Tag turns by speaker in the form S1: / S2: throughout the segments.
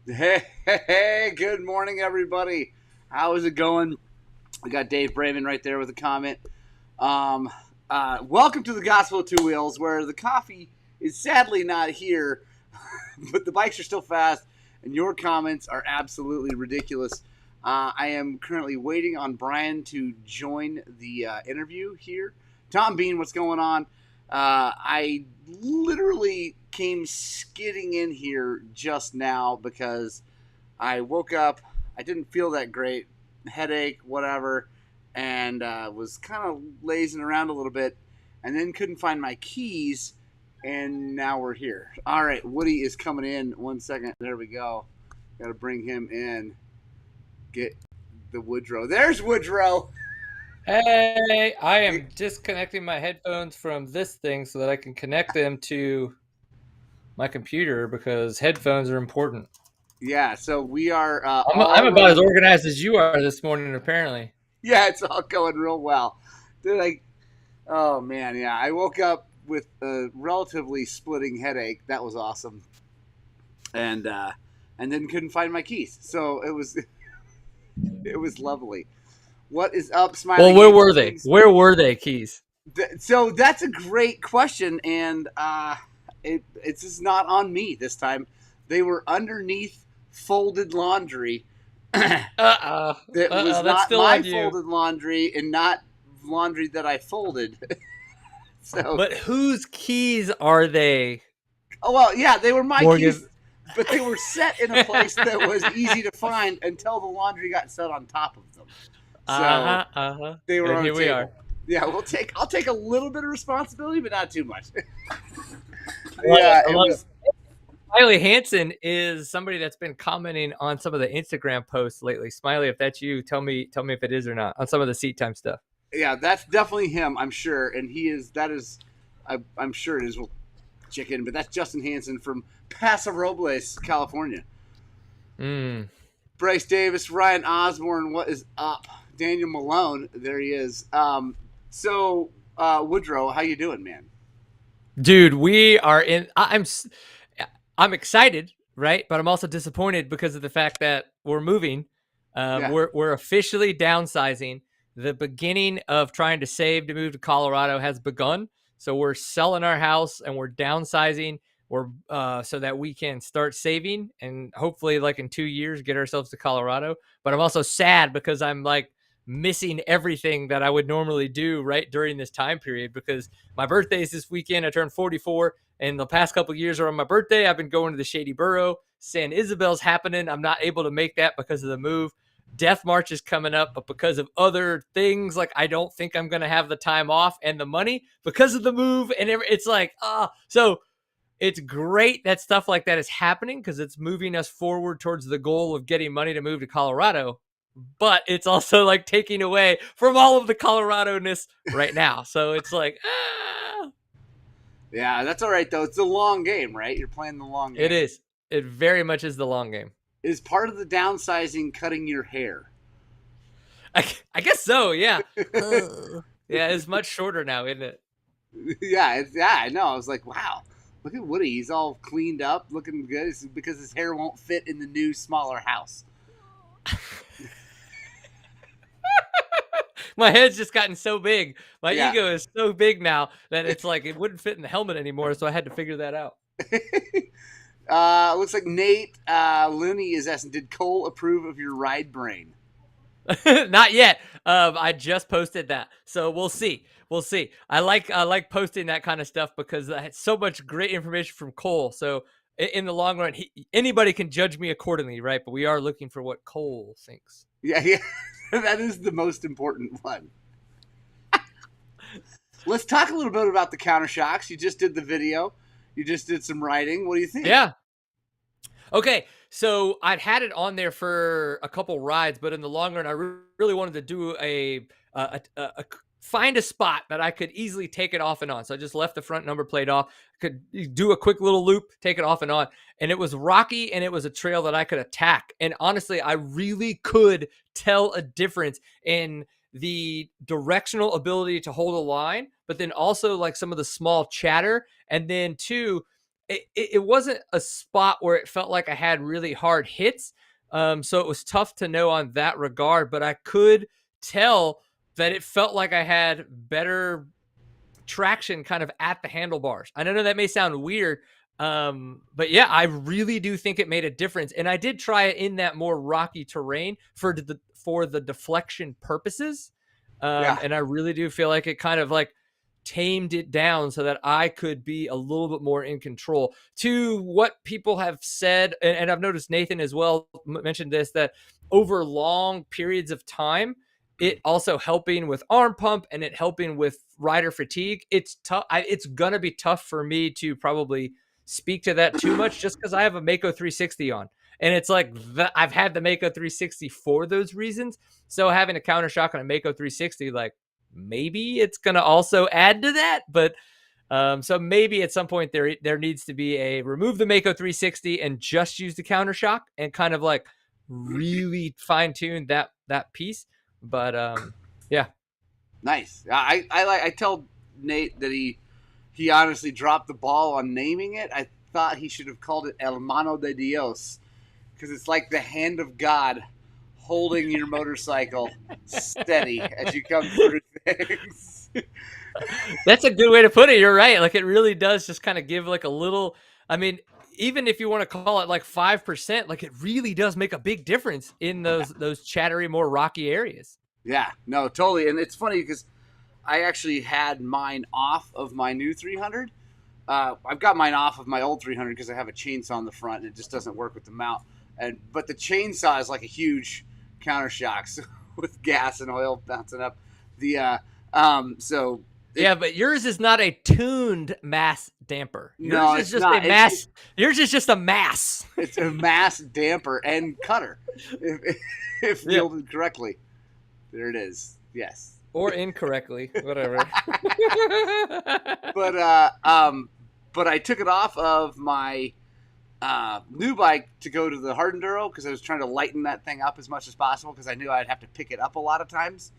S1: Hey, good morning, everybody. How is it going? We got Dave Braven right there with a comment. Um, Welcome to the Gospel of Two Wheels, where the coffee is sadly not here, but the bikes are still fast, and your comments are absolutely ridiculous. I am currently waiting on Brian to join the interview here. Tom Bean, what's going on? I literally came skidding in here just now because I woke up. I didn't feel that great, headache, whatever, and was kind of lazing around a little bit, and then couldn't find my keys, and now we're here. All right, Woody is coming in. 1 second. There we go. Got to bring him in. Get the Woodrow. There's Woodrow.
S2: Hey, I am disconnecting my headphones from this thing so that I can connect them to my computer because headphones are important.
S1: Yeah, so we are
S2: I'm
S1: all
S2: about as
S1: ready.
S2: organized as you are this morning, apparently.
S1: Yeah, it's all going real well. Dude, oh man, yeah. I woke up with a relatively splitting headache. That was awesome. And then couldn't find my keys. So it was lovely. What is up,
S2: Well,
S1: Smiley
S2: where
S1: Angel
S2: were they?
S1: Kings?
S2: Where were they, Keys?
S1: So that's a great question, and it's just not on me this time. They were underneath folded laundry.
S2: Uh-oh.
S1: That was
S2: Uh-oh, that's
S1: not
S2: still
S1: my
S2: on you.
S1: folded laundry and not laundry that I folded. So,
S2: But whose keys are they,
S1: oh well, yeah, they were my keys,
S2: Morgan?
S1: but they were set in a place that was easy to find until the laundry got set on top of them. So
S2: Uh-huh, uh-huh.
S1: they were
S2: And
S1: on a
S2: here we are.
S1: table. Yeah, I'll take a little bit of responsibility, but not too much.
S2: I love it.
S1: Yeah,
S2: I
S1: it
S2: love it.
S1: was.
S2: Smiley Hansen is somebody that's been commenting on some of the Instagram posts lately. Smiley, if that's you, tell me if it is or not on some of the seat time stuff.
S1: Yeah, that's definitely him. I'm sure, and he is. That is. I'm sure it is. We'll check in, but that's Justin Hansen from Paso Robles, California.
S2: Mm.
S1: Bryce Davis, Ryan Osborne, what is up? Daniel Malone, there he is. Woodrow, how you doing, man?
S2: Dude, we are in. I'm excited, right? But I'm also disappointed because of the fact that we're moving.
S1: Yeah,
S2: We're officially downsizing. The beginning of trying to save to move to Colorado has begun. So we're selling our house and we're downsizing. We're so that we can start saving and hopefully, like in 2 years, get ourselves to Colorado. But I'm also sad because I'm like missing everything that I would normally do right during this time period because my birthday is this weekend. I turned 44, and the past couple of years are on my birthday. I've been going to the Shady Borough. San Isabel's happening. I'm not able to make that because of the move. Death March is coming up, but because of other things, like I don't think I'm going to have the time off and the money because of the move. And it's like, so it's great that stuff like that is happening because it's moving us forward towards the goal of getting money to move to Colorado. But it's also like taking away from all of the Colorado-ness right now. So it's like,
S1: yeah, that's all right though. It's a long game, right? You're playing the long
S2: it
S1: game.
S2: is. It very much is the long game.
S1: Is part of the downsizing cutting your hair?
S2: I guess so. Yeah. Yeah, it's much shorter now, isn't it?
S1: Yeah, I know. I was like, wow, look at Woody. He's all cleaned up, looking good. It's because his hair won't fit in the new, smaller house.
S2: My head's just gotten so big. My
S1: Yeah.
S2: ego is so big now that it's like it wouldn't fit in the helmet anymore. So I had to figure that out.
S1: Looks like Nate Looney is asking, did Cole approve of your ride brain?
S2: Not yet. I just posted that, so we'll see. We'll see. I like posting that kind of stuff because I had so much great information from Cole. So in the long run, anybody can judge me accordingly, right? But we are looking for what Cole thinks.
S1: Yeah. That is the most important one. Let's talk a little bit about the counter shocks. You just did the video. You just did some writing. What do you think?
S2: Yeah. Okay, so I'd had it on there for a couple rides, but in the long run, I really wanted to do find a spot that I could easily take it off and on. So I just left the front number plate off. Could do a quick little loop, take it off and on, and it was rocky, and it was a trail that I could attack. And honestly, I really could tell a difference in the directional ability to hold a line, but then also like some of the small chatter, and then two, it wasn't a spot where it felt like I had really hard hits. So it was tough to know on that regard, but I could tell that it felt like I had better traction kind of at the handlebars. I know that may sound weird, but yeah, I really do think it made a difference. And I did try it in that more rocky terrain for the deflection purposes.
S1: Yeah.
S2: And I really do feel like it kind of like tamed it down so that I could be a little bit more in control. To what people have said, and I've noticed Nathan as well mentioned this, that over long periods of time, it also helping with arm pump and it helping with rider fatigue. It's tough. It's gonna be tough for me to probably speak to that too much, just because I have a Mako 360 on, and it's like I've had the Mako 360 for those reasons. So having a counter shock on a Mako 360, like maybe it's gonna also add to that, but. So maybe at some point there needs to be a remove the Mako 360 and just use the counter shock and kind of like really fine tune that piece. But yeah.
S1: Nice. I tell Nate that he honestly dropped the ball on naming it. I thought he should have called it El Mano de Dios, because it's like the hand of God holding your motorcycle steady as you come through things.
S2: That's a good way to put it. You're right. Like it really does just kind of give like a little, I mean, even if you want to call it like 5%, like it really does make a big difference in those chattery, more rocky areas.
S1: Yeah, no, totally. And it's funny because I actually had mine off of my new 300. I've got mine off of my old 300 because I have a chainsaw on the front and it just doesn't work with the mount. But the chainsaw is like a huge counter shock, so with gas and oil bouncing up.
S2: Yeah, but yours is not a tuned mass damper.
S1: No,
S2: yours is
S1: it's
S2: just
S1: not.
S2: a mass. Yours is just a mass.
S1: It's a mass damper and cutter, if wielded correctly. There it is. Yes.
S2: Or incorrectly, whatever.
S1: But I took it off of my new bike to go to the hard enduro because I was trying to lighten that thing up as much as possible because I knew I'd have to pick it up a lot of times.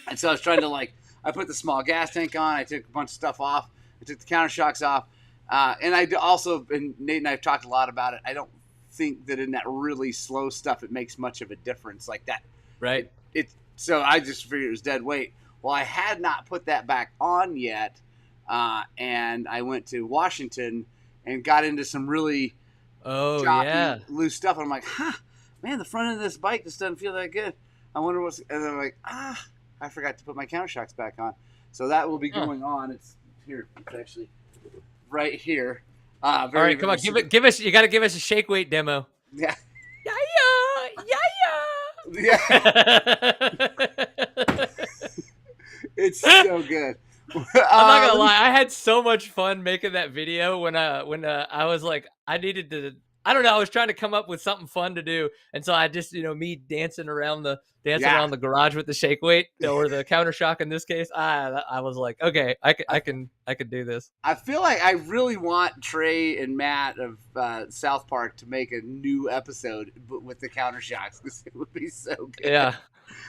S1: And so I was trying to I put the small gas tank on. I took a bunch of stuff off. I took the counter shocks off. And I also, and Nate and I have talked a lot about it, I don't think that in that really slow stuff it makes much of a difference like that.
S2: Right.
S1: So I just figured it was dead weight. Well, I had not put that back on yet. And I went to Washington and got into some really choppy, loose stuff. And I'm like, man, the front end of this bike just doesn't feel that good. I wonder what's, and then I'm like, I forgot to put my counter shocks back on. So that will be going on. It's here. It's actually right here.
S2: All right, come on, give us. You got to give us a shake weight demo.
S1: Yeah.
S2: Yeah.
S1: It's so good.
S2: I'm not gonna lie, I had so much fun making that video when I was like, I needed to, I don't know, I was trying to come up with something fun to do, and so I just, me dancing around the garage with the shake weight or the counter shock in this case. I was like, okay, I can do this.
S1: I feel like I really want Trey and Matt of South Park to make a new episode with the counter shocks because it would be so good.
S2: Yeah.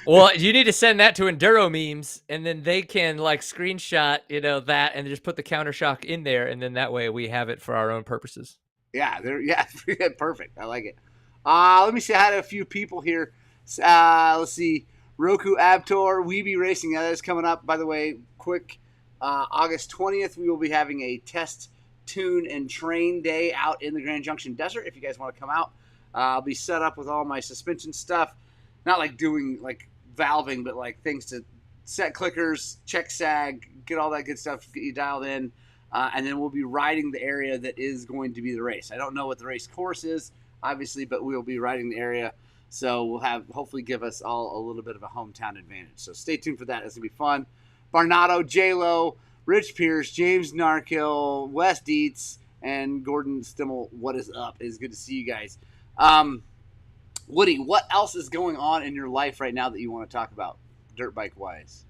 S2: Well, you need to send that to Enduro Memes, and then they can screenshot, that, and just put the counter shock in there, and then that way we have it for our own purposes.
S1: Yeah, perfect. I like it. Let me see. I had a few people here. Let's see. Roku Abtor, Weeby Racing. That is coming up, by the way. Quick. August 20th, we will be having a test, tune, and train day out in the Grand Junction Desert. If you guys want to come out, I'll be set up with all my suspension stuff. Not doing valving, but things to set clickers, check sag, get all that good stuff, get you dialed in. And then we'll be riding the area that is going to be the race. I don't know what the race course is, obviously, but we'll be riding the area. So we'll hopefully give us all a little bit of a hometown advantage. So stay tuned for that. It's going to be fun. Barnado, J-Lo, Rich Pierce, James Narkill, Wes Dietz, and Gordon Stimmel. What is up? It's good to see you guys. Woody, what else is going on in your life right now that you want to talk about, dirt bike wise?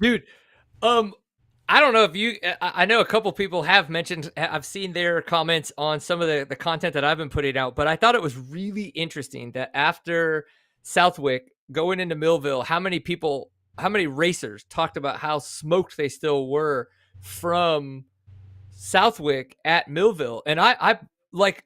S2: Dude, I don't know if I know a couple people have mentioned, I've seen their comments on some of the content that I've been putting out, but I thought it was really interesting that after Southwick going into Millville, how many racers talked about how smoked they still were from Southwick at Millville, and I like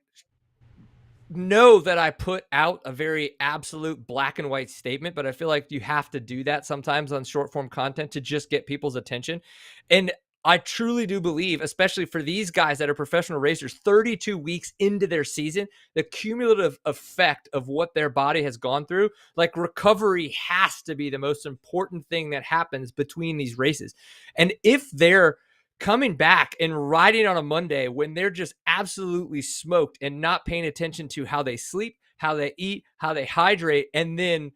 S2: know that I put out a very absolute black and white statement, but I feel like you have to do that sometimes on short form content to just get people's attention. And I truly do believe, especially for these guys that are professional racers, 32 weeks into their season, the cumulative effect of what their body has gone through, like recovery has to be the most important thing that happens between these races. And if they're coming back and riding on a Monday when they're just absolutely smoked and not paying attention to how they sleep, how they eat, how they hydrate, and then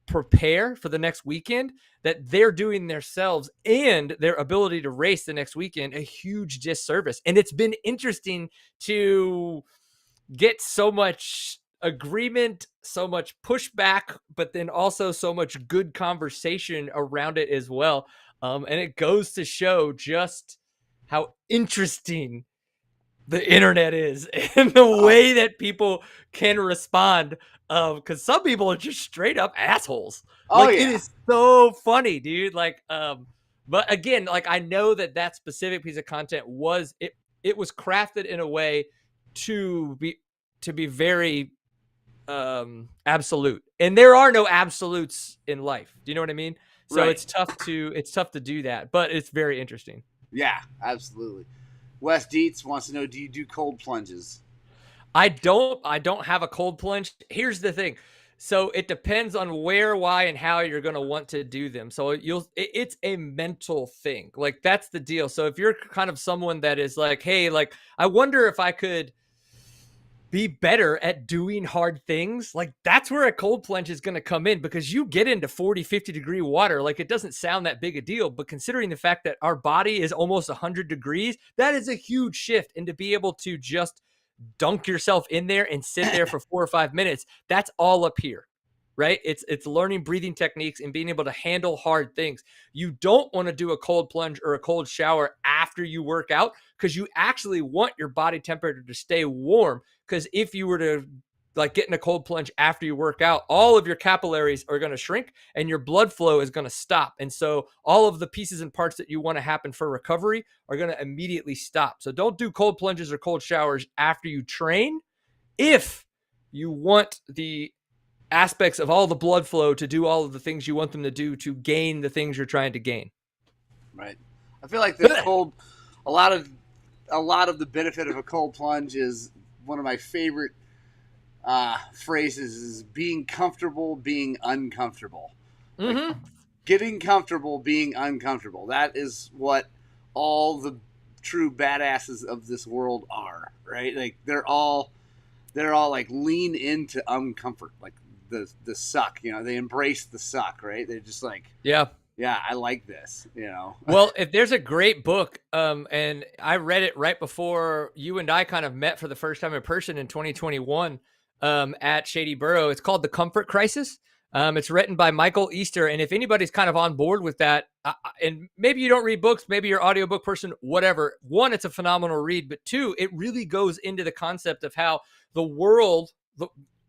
S2: prepare for the next weekend, that they're doing themselves and their ability to race the next weekend a huge disservice. And it's been interesting to get so much agreement, so much pushback, but then also so much good conversation around it as well. And it goes to show just how interesting the internet is and the way that people can respond. Because some people are just straight up assholes. Like, it is so funny, dude. Like, but again, like, I know that specific piece of content was it was crafted in a way to be very absolute, and there are no absolutes in life. Do you know what I mean? So
S1: Right.
S2: it's tough to do that, but it's very interesting.
S1: Yeah, absolutely. Wes Dietz wants to know, do you do cold plunges?
S2: I don't have a cold plunge. Here's the thing. So it depends on where, why, and how you're going to want to do them. So it's a mental thing. Like, that's the deal. So if you're kind of someone that is like, hey, like, I wonder if I could be better at doing hard things, like, that's where a cold plunge is going to come in, because you get into 40-50 degree water. Like, it doesn't sound that big a deal, but considering the fact that our body is almost 100 degrees, that is a huge shift. And to be able to just dunk yourself in there and sit there for 4 or 5 minutes, that's all up here, right? It's learning breathing techniques and being able to handle hard things. You don't want to do a cold plunge or a cold shower after you work out, because you actually want your body temperature to stay warm. Because if you were to like get in a cold plunge after you work out, all of your capillaries are going to shrink and your blood flow is going to stop. And so all of the pieces and parts that you want to happen for recovery are going to immediately stop. So don't do cold plunges or cold showers after you train if you want the aspects of all the blood flow to do all of the things you want them to do to gain the things you're trying to gain.
S1: Right. I feel like the cold, a lot of the benefit of a cold plunge is one of my favorite phrases is being comfortable, being uncomfortable.
S2: Mm-hmm.
S1: Like, getting comfortable, being uncomfortable. That is what all the true badasses of this world are, right? Like, they're all like lean into uncomfort, like the suck. You know, they embrace the suck, right? They're just like,
S2: Yeah.
S1: I like this. You know.
S2: Well, if there's a great book, and I read it right before you and I kind of met for the first time in person in 2021, at Shady Burrow. It's called The Comfort Crisis. It's written by Michael Easter. And if anybody's kind of on board with that, and maybe you don't read books, maybe you're an audiobook person, whatever. One, it's a phenomenal read, but two, it really goes into the concept of how the world,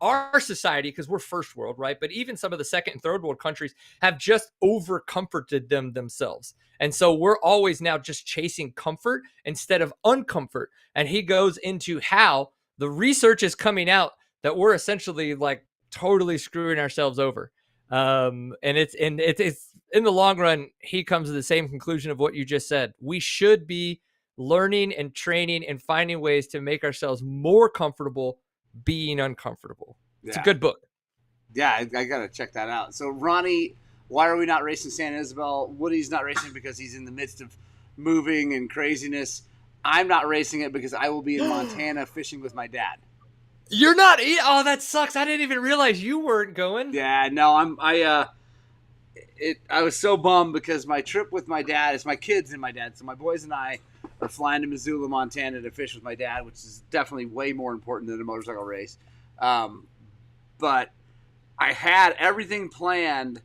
S2: our society, because we're first world, right? But even some of the second and third world countries have just over comforted themselves. And so we're always now just chasing comfort instead of uncomfort. And he goes into how the research is coming out that we're essentially like totally screwing ourselves over. And it's in the long run, he comes to the same conclusion of what you just said. We should be learning and training and finding ways to make ourselves more comfortable being uncomfortable. It's a good book.
S1: Yeah, I gotta check that out. So Ronnie, why are we not racing San Isabel? Woody's not racing because he's in the midst of moving and craziness. I'm not racing it because I will be in Montana fishing with my dad.
S2: You're not? Oh, that sucks. I didn't even realize you weren't going.
S1: Yeah, no, I was so bummed because my trip with my dad is my kids and my dad. So my boys and I are flying to Missoula, Montana to fish with my dad, which is definitely way more important than a motorcycle race. But I had everything planned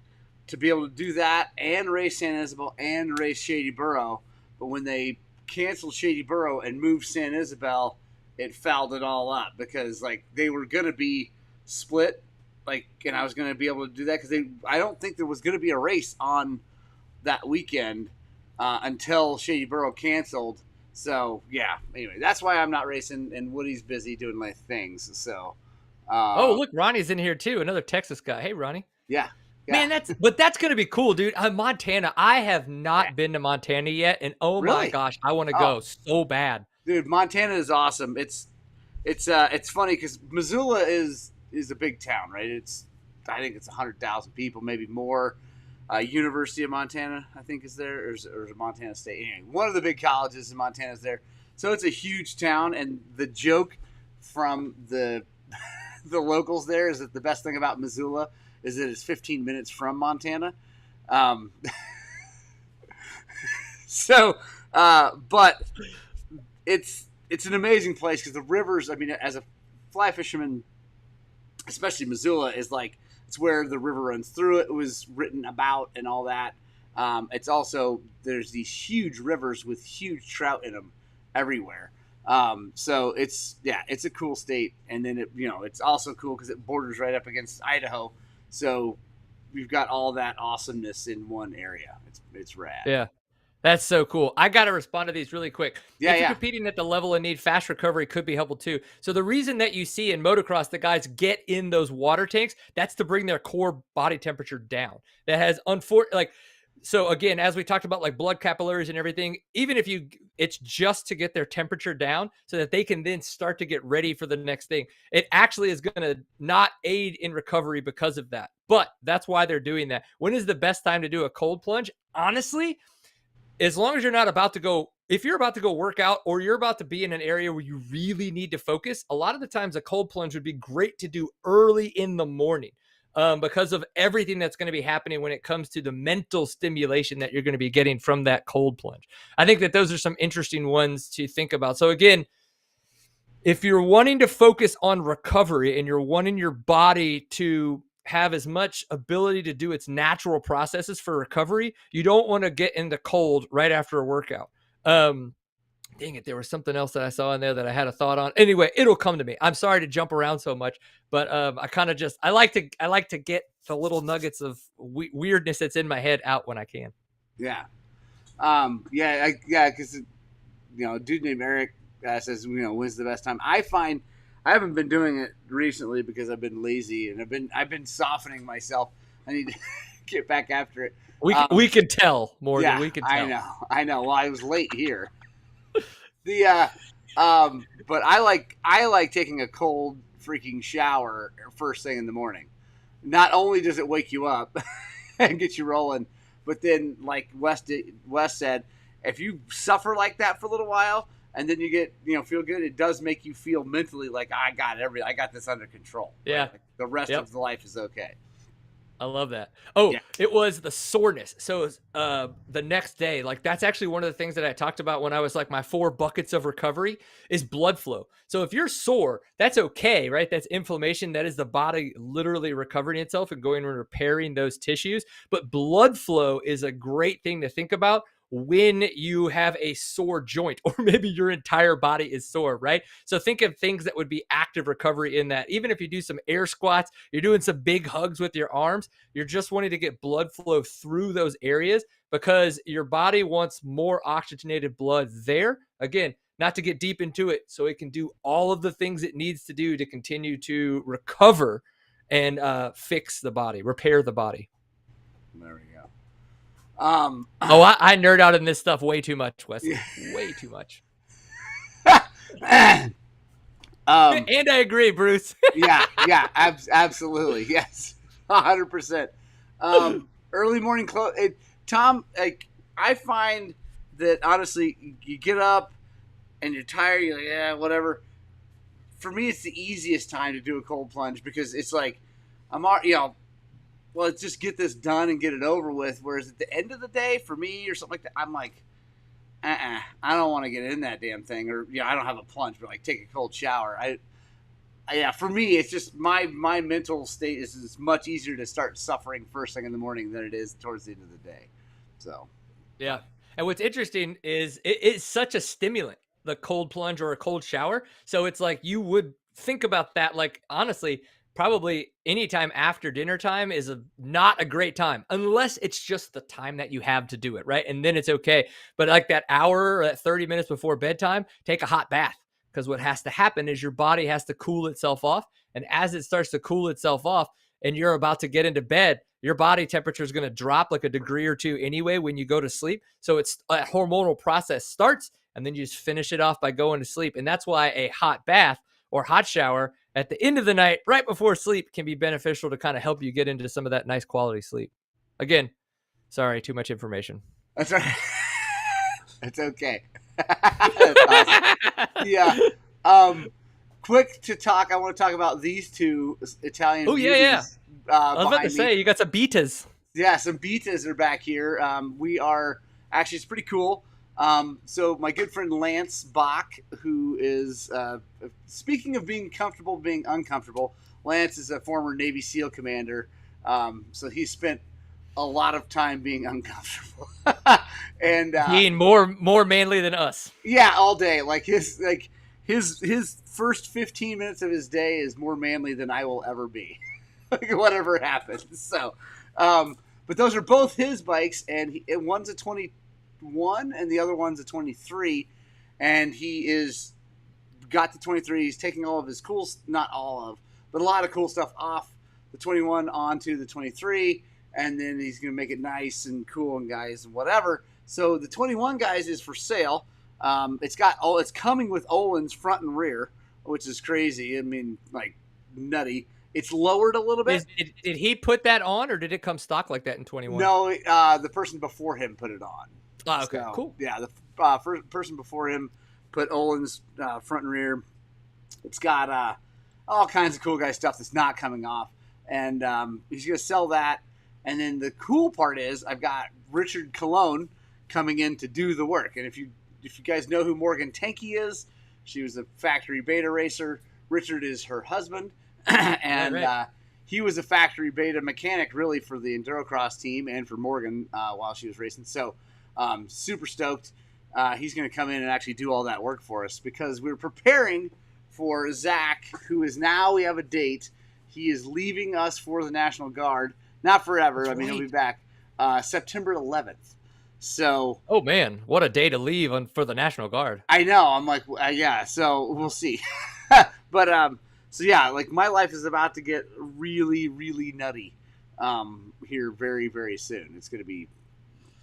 S1: to be able to do that and race San Isabel and race Shady Burrow. But when they canceled Shady Burrow and moved San Isabel, it fouled it all up because like they were going to be split, like, and I was going to be able to do that because I don't think there was going to be a race on that weekend until Shady Burrow canceled. So yeah. Anyway, that's why I'm not racing, and Woody's busy doing my things. So,
S2: Oh,
S1: uh,
S2: look, Ronnie's in here too. Another Texas guy. Hey, Ronnie.
S1: yeah, yeah,
S2: Man, that's gonna be cool, dude. Montana. I have
S1: yeah.
S2: not been to Montana yet, and oh my
S1: Really?
S2: gosh, I want to
S1: Oh,
S2: go so bad.
S1: dude, Montana is awesome. It's funny because Missoula is a big town, right? I think it's 100,000 people, maybe more. University of Montana, I think, is there, or is it Montana State? Anyway, one of the big colleges in Montana is there. So it's a huge town, and the joke from the the locals there is that the best thing about Missoula is that it's 15 minutes from Montana. Um, so, but it's an amazing place because the rivers. I mean, as a fly fisherman, especially Missoula, is like it's where the river runs through it. It was written about and all that. It's also there's these huge rivers with huge trout in them everywhere. So it's a cool state, and then it's also cool because it borders right up against Idaho. So we've got all that awesomeness in one area. It's rad.
S2: Yeah. That's so cool. I got to respond to these really quick.
S1: Yeah,
S2: If you're
S1: yeah,
S2: competing at the level and need fast recovery, could be helpful too. So the reason that you see in motocross the guys get in those water tanks, that's to bring their core body temperature down. That has so again, as we talked about like blood capillaries and everything, even if it's just to get their temperature down so that they can then start to get ready for the next thing. It actually is going to not aid in recovery because of that. But that's why they're doing that. When is the best time to do a cold plunge? Honestly, as long as you're not about to go, if you're about to go work out or you're about to be in an area where you really need to focus, a lot of the times a cold plunge would be great to do early in the morning, because of everything that's going to be happening when it comes to the mental stimulation that you're going to be getting from that cold plunge. I think that those are some interesting ones to think about. So again, if you're wanting to focus on recovery and you're wanting your body to have as much ability to do its natural processes for recovery, you don't want to get in the cold right after a workout. Dang it, there was something else that I saw in there that I had a thought on. Anyway, it'll come to me. I'm sorry to jump around so much, but I kind of just I like to get the little nuggets of weirdness that's in my head out when I can.
S1: yeah. Yeah, because a dude named Eric says, when's the best time? I haven't been doing it recently because I've been lazy and I've been softening myself. I need to get back after it.
S2: We can tell more
S1: Yeah,
S2: than we can tell.
S1: I know. Well, I was late here. But I like taking a cold freaking shower first thing in the morning. Not only does it wake you up and get you rolling, but then like Wes said, if you suffer like that for a little while and then you get feel good, it does make you feel mentally like I got this under control.
S2: Yeah.
S1: Right? Like, the rest
S2: Yep.
S1: of the life is okay.
S2: I love that. Oh,
S1: Yeah.
S2: it was the soreness. So it was, the next day, like that's actually one of the things that I talked about when I was like my 4 buckets of recovery is blood flow. So if you're sore, that's okay, right? That's inflammation. That is the body literally recovering itself and going and repairing those tissues. But blood flow is a great thing to think about when you have a sore joint or maybe your entire body is sore, right? So think of things that would be active recovery in that. Even if you do some air squats, you're doing some big hugs with your arms, you're just wanting to get blood flow through those areas because your body wants more oxygenated blood there. Again, not to get deep into it, so it can do all of the things it needs to do to continue to recover and fix the body, repair the body.
S1: There we go.
S2: Oh, I nerd out in this stuff way too much, Wesley.
S1: Yeah.
S2: Way too much.
S1: um,
S2: And I agree, Bruce.
S1: yeah, absolutely, yes, 100%. Early morning Tom. Like I find that honestly, you get up and you're tired. You're like, yeah, whatever. For me, it's the easiest time to do a cold plunge because it's like I'm already, well, let's just get this done and get it over with. Whereas at the end of the day, for me or something like that, I'm like, I don't want to get in that damn thing, or I don't have a plunge, but like take a cold shower. Yeah, for me, it's just my mental state is much easier to start suffering first thing in the morning than it is towards the end of the day. So,
S2: Yeah. And what's interesting is it is such a stimulant, the cold plunge or a cold shower. So it's like you would think about that, like, honestly, probably anytime after dinner time is not a great time, unless it's just the time that you have to do it, right? And then it's okay. But like that hour or that 30 minutes before bedtime, take a hot bath, because what has to happen is your body has to cool itself off. And as it starts to cool itself off and you're about to get into bed, your body temperature is going to drop like a degree or two anyway when you go to sleep. So it's a hormonal process starts, and then you just finish it off by going to sleep. And that's why a hot bath or hot shower at the end of the night, right before sleep, can be beneficial to kind of help you get into some of that nice quality sleep. Again, sorry, too much information.
S1: That's right. It's okay. That's awesome. Yeah. Quick to talk. I want to talk about these two Italian.
S2: Oh yeah. I was about to say, you got some betas.
S1: Yeah, some betas are back here. We are actually, it's pretty cool. So my good friend Lance Bach, who is, speaking of being comfortable, being uncomfortable, Lance is a former Navy SEAL commander. So he spent a lot of time being uncomfortable and
S2: being more manly than us.
S1: Yeah, all day. His first 15 minutes of his day is more manly than I will ever be. Whatever happens. So, but those are both his bikes, and one's a 21 and the other one's a 23, and he is got the 23. He's taking all of his cool, not all of, but a lot of cool stuff off the 21 onto the 23, and then he's going to make it nice and cool and guys and whatever. So the 21 guys is for sale. It's coming with Olin's front and rear, which is crazy. I mean, like nutty. It's lowered a little bit.
S2: Did he put that on, or did it come stock like that in 21?
S1: No, the person before him put it on.
S2: Oh, okay, so, cool.
S1: Yeah, the first person before him put Olin's front and rear. It's got all kinds of cool guy stuff that's not coming off, and he's going to sell that. And then the cool part is I've got Richard Cologne coming in to do the work. And if you guys know who Morgan Tankey is, she was a factory beta racer. Richard is her husband. And he was a factory beta mechanic really for the Endurocross team and for Morgan while she was racing. So super stoked. He's going to come in and actually do all that work for us because we're preparing for Zach, who is now, we have a date. He is leaving us for the National Guard. Not forever. That's he'll be back September 11th. So,
S2: oh man, what a day to leave for the National Guard.
S1: I know. I'm like, yeah. So we'll see. But so yeah, like my life is about to get really, really nutty here very, very soon. It's going to be,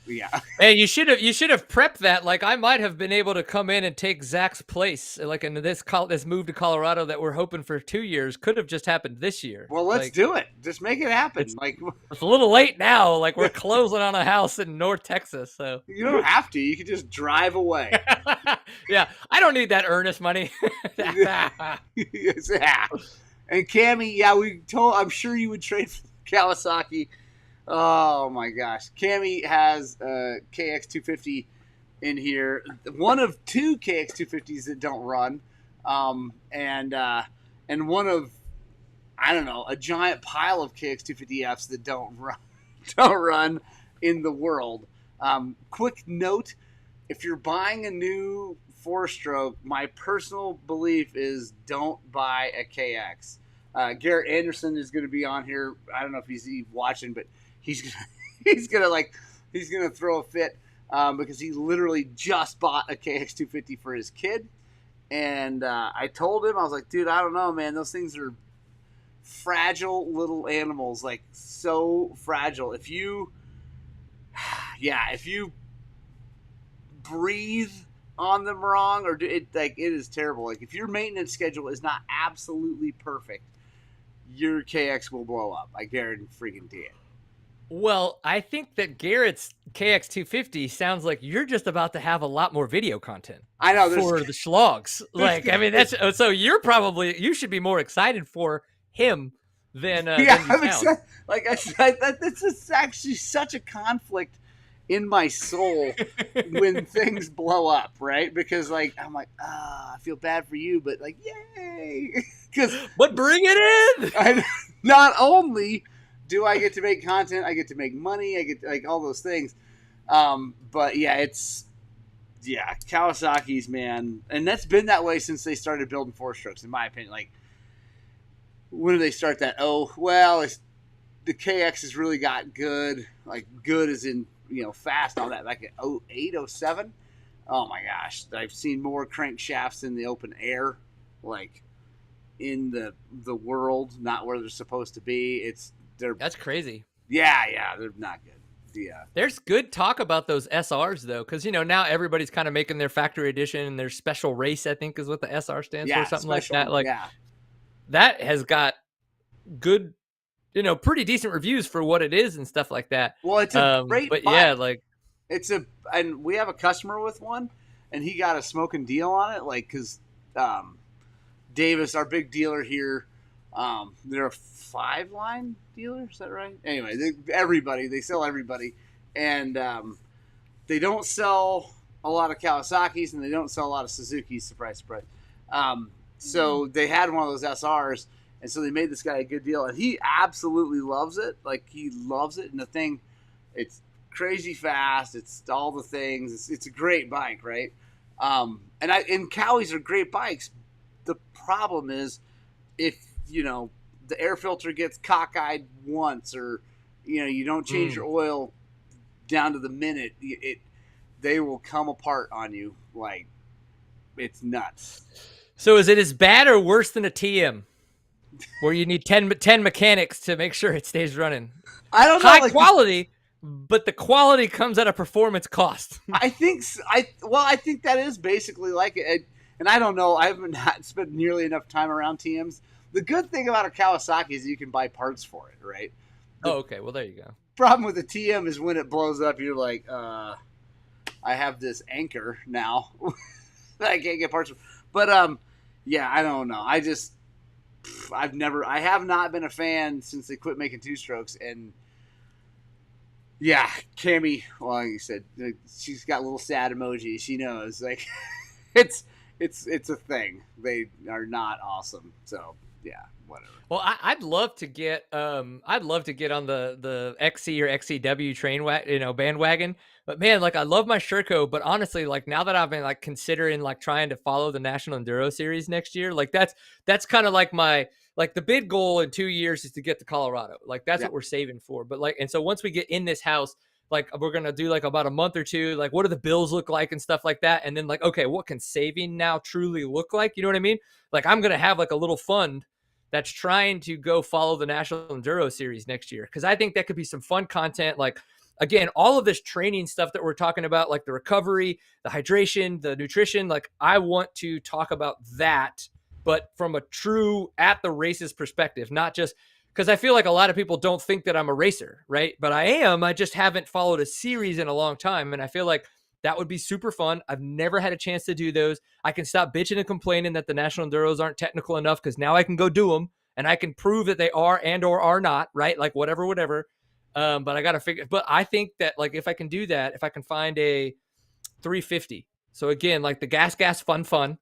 S1: yeah.
S2: Hey, you should have prepped that. Like I might have been able to come in and take Zach's place. Like in this move to Colorado that we're hoping for 2 years could have just happened this year.
S1: Well, let's do it. Just make it happen.
S2: It's a little late now. Like we're closing on a house in North Texas. So
S1: you don't have to. You can just drive away.
S2: Yeah, I don't need that earnest money.
S1: Yeah. And Cammy, yeah, I'm sure you would trade for Kawasaki. Oh my gosh. Cammy has a KX250 in here. One of two KX250s that don't run. And one of, I don't know, a giant pile of KX250Fs that don't run in the world. Quick note, if you're buying a new 4-stroke, my personal belief is don't buy a KX. Garrett Anderson is going to be on here. I don't know if he's watching, but he's gonna throw a fit because he literally just bought a KX250 for his kid, and I told him, I was like, dude, I don't know, man, those things are fragile little animals, like so fragile. If you breathe on them wrong or do it, like it is terrible. Like if your maintenance schedule is not absolutely perfect, your KX will blow up. I guarantee freaking it.
S2: Well, I think that Garrett's KX250 sounds like you're just about to have a lot more video content.
S1: I know
S2: for the schlogs. Like, I mean, that's so you should be more excited for him than
S1: I'm excited. Like I said, this is actually such a conflict in my soul when things blow up, right? Because like I'm like, I feel bad for you, but like, yay!
S2: But bring it in.
S1: Not only do I get to make content, I get to make money, I get to, like all those things. But yeah, Kawasaki's, man, and that's been that way since they started building 4-strokes, in my opinion. Like when do they start that? Oh, well, the KX has really got good, like good as in, fast and all that, like at 08, 07. Oh my gosh, I've seen more crankshafts in the open air, like in the world, not where they're supposed to be.
S2: That's crazy.
S1: Yeah, they're not good. Yeah.
S2: There's good talk about those SRs though, because now everybody's kind of making their factory edition and their special race, I think is what the SR stands for, something like that. Like that has got good, pretty decent reviews for what it is and stuff like that.
S1: Well, it's a great
S2: but
S1: bike.
S2: yeah, like
S1: and we have a customer with one, and he got a smoking deal on it, like because Davis, our big dealer here, they're a 5-line dealer. Is that right? Anyway, they sell everybody, and they don't sell a lot of Kawasaki's and they don't sell a lot of Suzuki's. Surprise, surprise. So they had one of those SRs, and so they made this guy a good deal, and he absolutely loves it. Like he loves it, and the thing, it's crazy fast. It's all the things. It's a great bike, right? And Cowies are great bikes. The problem is if the air filter gets cockeyed once, or you don't change your oil down to the minute, they will come apart on you like it's nuts.
S2: So is it as bad or worse than a TM, where you need 10 mechanics to make sure it stays running?
S1: I don't know.
S2: High quality, but the quality comes at a performance cost.
S1: I think that is basically like it. And I don't know. I haven't spent nearly enough time around TMs. The good thing about a Kawasaki is you can buy parts for it, right?
S2: Okay. Well, there you go.
S1: Problem with the TM is when it blows up, you're like, I have this anchor now that I can't get parts for. But yeah, I don't know. I have not been a fan since they quit making 2-strokes. And yeah, Cammy, well, like you said, she's got little sad emojis. She knows, like, it's a thing. They are not awesome. So yeah, whatever.
S2: Well, I'd love to get on the XC or XCW bandwagon. But man, like I love my Sherco, but honestly, like now that I've been like considering like trying to follow the National Enduro Series next year, like that's kind of like the big goal in 2 years is to get to Colorado. Like that's what we're saving for. But like, and so once we get in this house, like we're going to do like about a month or two, like what do the bills look like and stuff like that. And then like, okay, what can saving now truly look like? You know what I mean? Like I'm going to have like a little fund that's trying to go follow the National Enduro Series next year. Cause I think that could be some fun content. Like, again, all of this training stuff that we're talking about, like the recovery, the hydration, the nutrition, like I want to talk about that, but from a true at the races perspective, not just because I feel like a lot of people don't think that I'm a racer, right? But I am. I just haven't followed a series in a long time. And I feel like that would be super fun. I've never had a chance to do those. I can stop bitching and complaining that the National Enduros aren't technical enough because now I can go do them and I can prove that they are and or are not, right? Like whatever. But I got to figure, but I think that like, if I can do that, if I can find a 350. So again, like the gas, fun,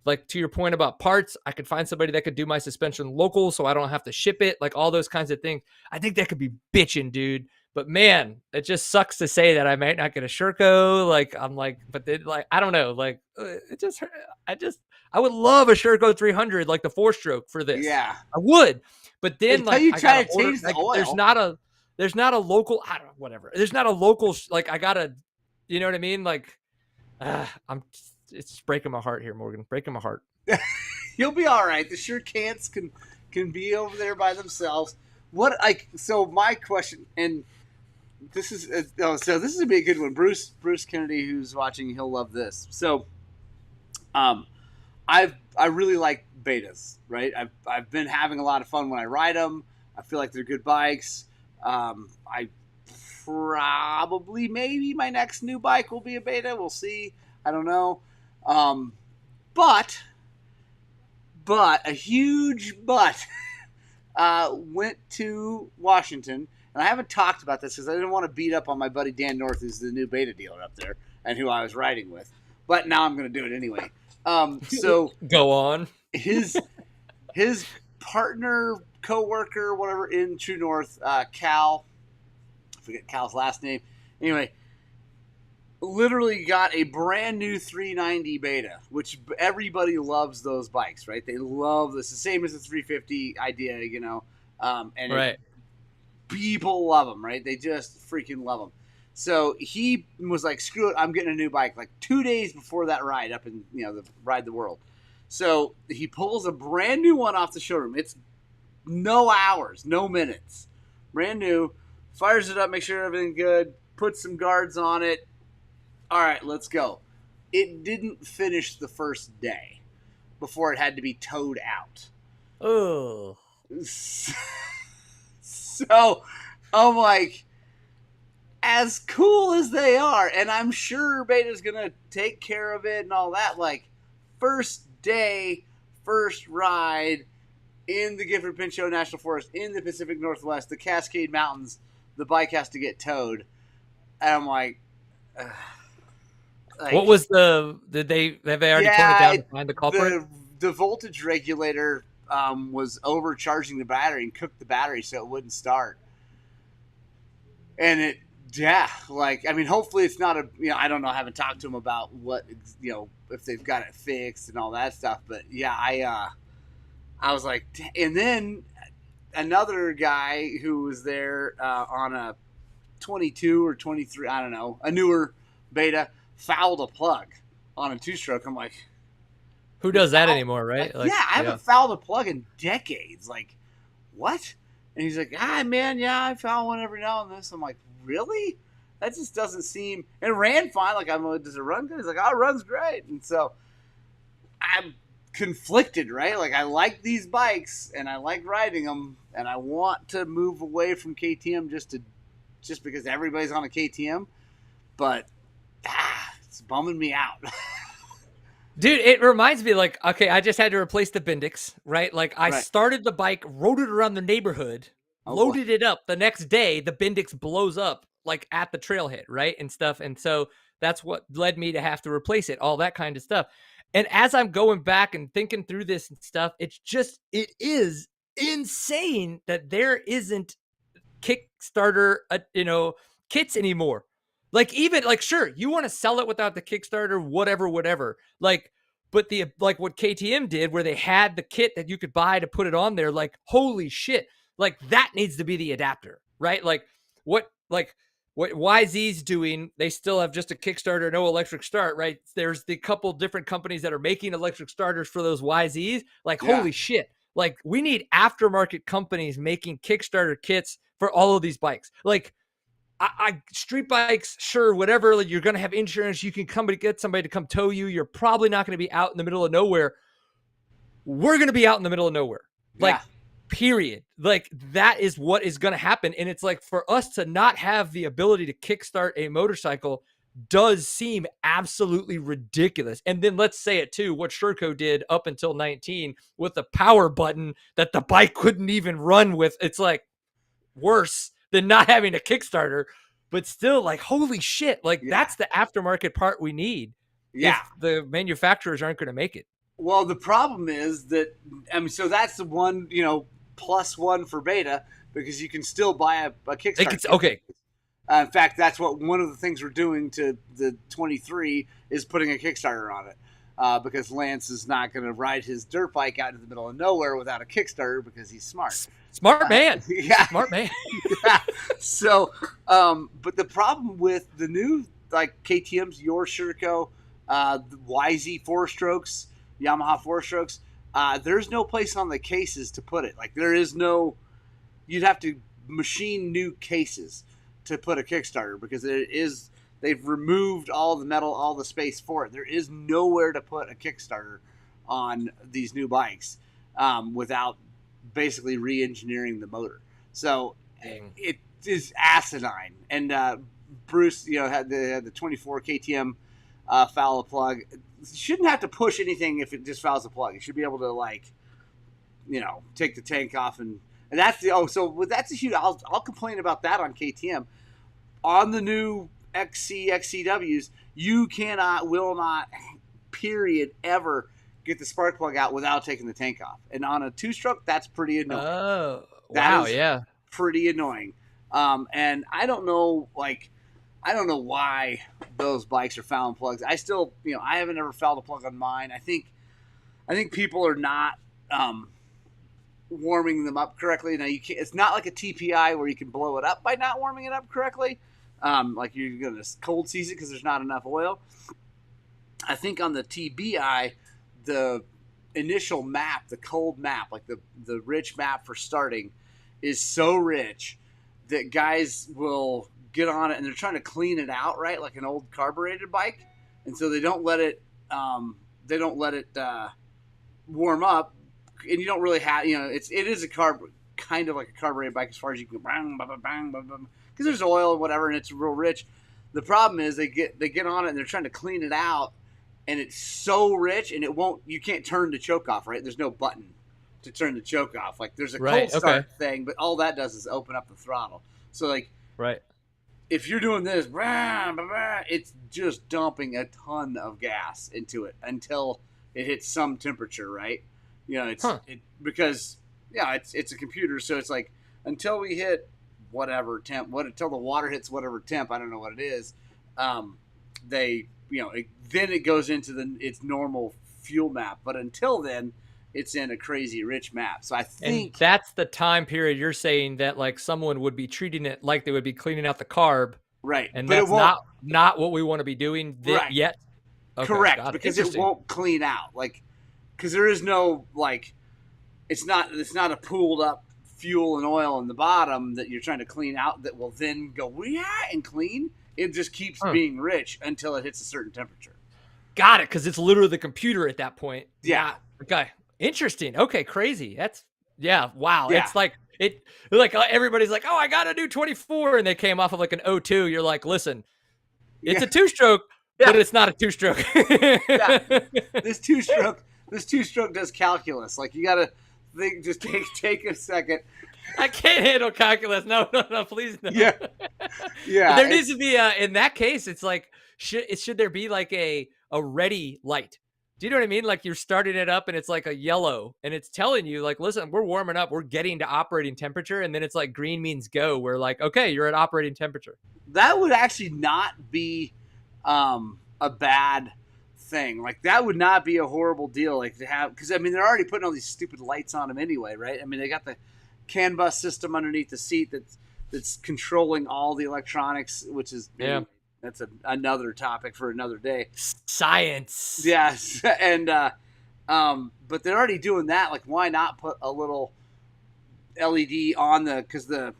S2: like to your point about parts, I could find somebody that could do my suspension local so I don't have to ship it, like all those kinds of things. I think that could be bitching, dude. But man, it just sucks to say that I might not get a Sherco. Like I'm like, but then like, I don't know. Like I would love a Sherco 300, like the 4-stroke for this.
S1: Yeah,
S2: I would. But then
S1: until
S2: like
S1: you try to change the oil.
S2: There's not a local, I don't know, whatever. There's not a local, like I gotta, you know what I mean? Like it's breaking my heart here, Morgan. Breaking my heart.
S1: You'll be all right. The sure cants can be over there by themselves. So my question, and this is so this is gonna be a good one. Bruce Kennedy, who's watching, he'll love this. So, I really like betas, right? I've been having a lot of fun when I ride them. I feel like they're good bikes. I probably maybe my next new bike will be a beta. We'll see. I don't know. But a huge but went to Washington, and I haven't talked about this because I didn't want to beat up on my buddy Dan North, who's the new beta dealer up there and who I was riding with. But now I'm going to do it anyway. So
S2: go on.
S1: His partner, co-worker, whatever, in True North, Cal. I forget Cal's last name. Anyway, literally got a brand new 390 Beta, which everybody loves those bikes, right? They love this. The same as the 350 idea, and
S2: Right.
S1: people love them, right? They just freaking love them. So he was like, "Screw it, I'm getting a new bike." Like 2 days before that ride up in the Ride the World. So he pulls a brand new one off the showroom. It's no hours, no minutes, brand new. Fires it up, make sure everything's good. Puts some guards on it. All right, let's go. It didn't finish the first day before it had to be towed out.
S2: Oh.
S1: So I'm like, as cool as they are, and I'm sure Beta's gonna take care of it and all that, like, first day, first ride in the Gifford Pinchot National Forest in the Pacific Northwest, the Cascade Mountains, the bike has to get towed. And I'm like,
S2: What was have they already torn it down to find the culprit?
S1: The voltage regulator was overcharging the battery and cooked the battery so it wouldn't start. And hopefully it's not I don't know, I haven't talked to them about what, if they've got it fixed and all that stuff. But yeah, I was like, and then another guy who was there on a 22 or 23, I don't know, a newer Beta, fouled a plug on a two-stroke. I'm like,
S2: who does that anymore, right?
S1: Like, I haven't fouled a plug in decades. Like, what? And he's like, man, I foul one every now and then. So I'm like, really? That just doesn't seem. And it ran fine. Like, I'm like, does it run good? He's like, it runs great. And so I'm conflicted, right? Like, I like these bikes and I like riding them, and I want to move away from KTM just because everybody's on a KTM, but it's bumming me out.
S2: Dude, it reminds me, like, okay, I just had to replace the Bendix, right? Like, I
S1: Right.
S2: started the bike, rode it around the neighborhood, loaded it up. The next day, the Bendix blows up, like, at the trailhead, right? And stuff. And so that's what led me to have to replace it, all that kind of stuff. And as I'm going back and thinking through this and stuff, it is insane that there isn't Kickstarter, kits anymore. Like, even, like, sure, you want to sell it without the Kickstarter, whatever. Like, but like what KTM did, where they had the kit that you could buy to put it on there, like, holy shit, like, that needs to be the adapter, right? Like what YZ's doing, they still have just a Kickstarter, no electric start, right? There's the couple different companies that are making electric starters for those YZs. Like, holy shit, like, we need aftermarket companies making Kickstarter kits for all of these bikes. Like, I street bikes, sure, whatever. Like, you're going to have insurance. You can get somebody to come tow you. You're probably not going to be out in the middle of nowhere. We're going to be out in the middle of nowhere. Like, period. Like, that is what is going to happen. And it's like, for us to not have the ability to kickstart a motorcycle does seem absolutely ridiculous. And then let's say it too, what Sherco did up until 19 with the power button that the bike couldn't even run with. It's like worse than not having a Kickstarter, but still, like, holy shit, like, that's the aftermarket part we need. If the manufacturers aren't going to make it.
S1: Well, the problem is that, so that's the one, +1 for Beta, because you can still buy a Kickstarter.
S2: Okay.
S1: In fact, that's what one of the things we're doing to the 23 is putting a Kickstarter on it. Because Lance is not going to ride his dirt bike out into the middle of nowhere without a Kickstarter because he's smart.
S2: Smart man. Smart man.
S1: So, but the problem with the new, like, KTM's, your Sherco, the YZ 4-strokes, Yamaha 4-strokes, there's no place on the cases to put it. Like, there is no, you'd have to machine new cases to put a Kickstarter because they've removed all the metal, all the space for it. There is nowhere to put a Kickstarter on these new bikes without basically re-engineering the motor. So it is asinine. And Bruce, had the 24 KTM foul a plug. Shouldn't have to push anything if it just fouls a plug. You should be able to, like, take the tank off and that's that's a huge. I'll complain about that on KTM. On the new XCWs, you will not, period, ever get the spark plug out without taking the tank off. And on a 2-stroke, that's pretty annoying.
S2: Oh, wow, yeah.
S1: Pretty annoying. And I don't know, like, I don't know why those bikes are fouling plugs. I still, I haven't ever fouled a plug on mine. I think people are not warming them up correctly. Now you can't. It's not like a TPI where you can blow it up by not warming it up correctly. Like you're gonna cold seize it because there's not enough oil. I think on the TBI, the initial map, the cold map, like the rich map for starting, is so rich that guys will get on it and they're trying to clean it out, right, like an old carbureted bike, and so they don't let it warm up, and you don't really have, it is kind of like a carbureted bike as far as you can bang, bang, bang, bang, bang, because there's oil and whatever, and it's real rich. The problem is they get on it and they're trying to clean it out, and it's so rich, and you can't turn the choke off, right? There's no button to turn the choke off. Like there's a cold start thing, but all that does is open up the throttle. So like,
S2: right.
S1: If you're doing this, it's just dumping a ton of gas into it until it hits some temperature, right? Because it's a computer, so it's like until we hit whatever temp, until the water hits whatever temp, I don't know what it is. Then it goes into its normal fuel map, but until then, it's in a crazy rich map. So I think
S2: that's the time period you're saying that like someone would be treating it like they would be cleaning out the carb,
S1: right?
S2: And
S1: but
S2: that's not what we want to be doing yet. Okay,
S1: correct, because it won't clean out, like because there is no like it's not a pooled up fuel and oil in the bottom that you're trying to clean out that will then go and clean. It just keeps being rich until it hits a certain temperature.
S2: Got it, because it's literally the computer at that point.
S1: Yeah.
S2: Okay. Interesting. Okay, crazy. Wow. Yeah. It's like everybody's like, oh, I got a new 24, and they came off of like an 02. You're like, listen, it's a two-stroke, but it's not a two-stroke.
S1: This two-stroke does calculus. Like you gotta think. Just take a second.
S2: I can't handle calculus. No, please no.
S1: Yeah.
S2: But there needs to be in that case. It's like should there be like a ready light? Do you know what I mean? Like you're starting it up and it's like a yellow and it's telling you like, listen, we're warming up. We're getting to operating temperature. And then it's like green means go. We're like, okay, you're at operating temperature.
S1: That would actually not be a bad thing. Like that would not be a horrible deal. Like to have, because I mean, they're already putting all these stupid lights on them anyway, right? I mean, they got the CAN bus system underneath the seat that's controlling all the electronics, which is that's another topic for another day.
S2: Science.
S1: Yes. And, but they're already doing that. Like, why not put a little LED on because the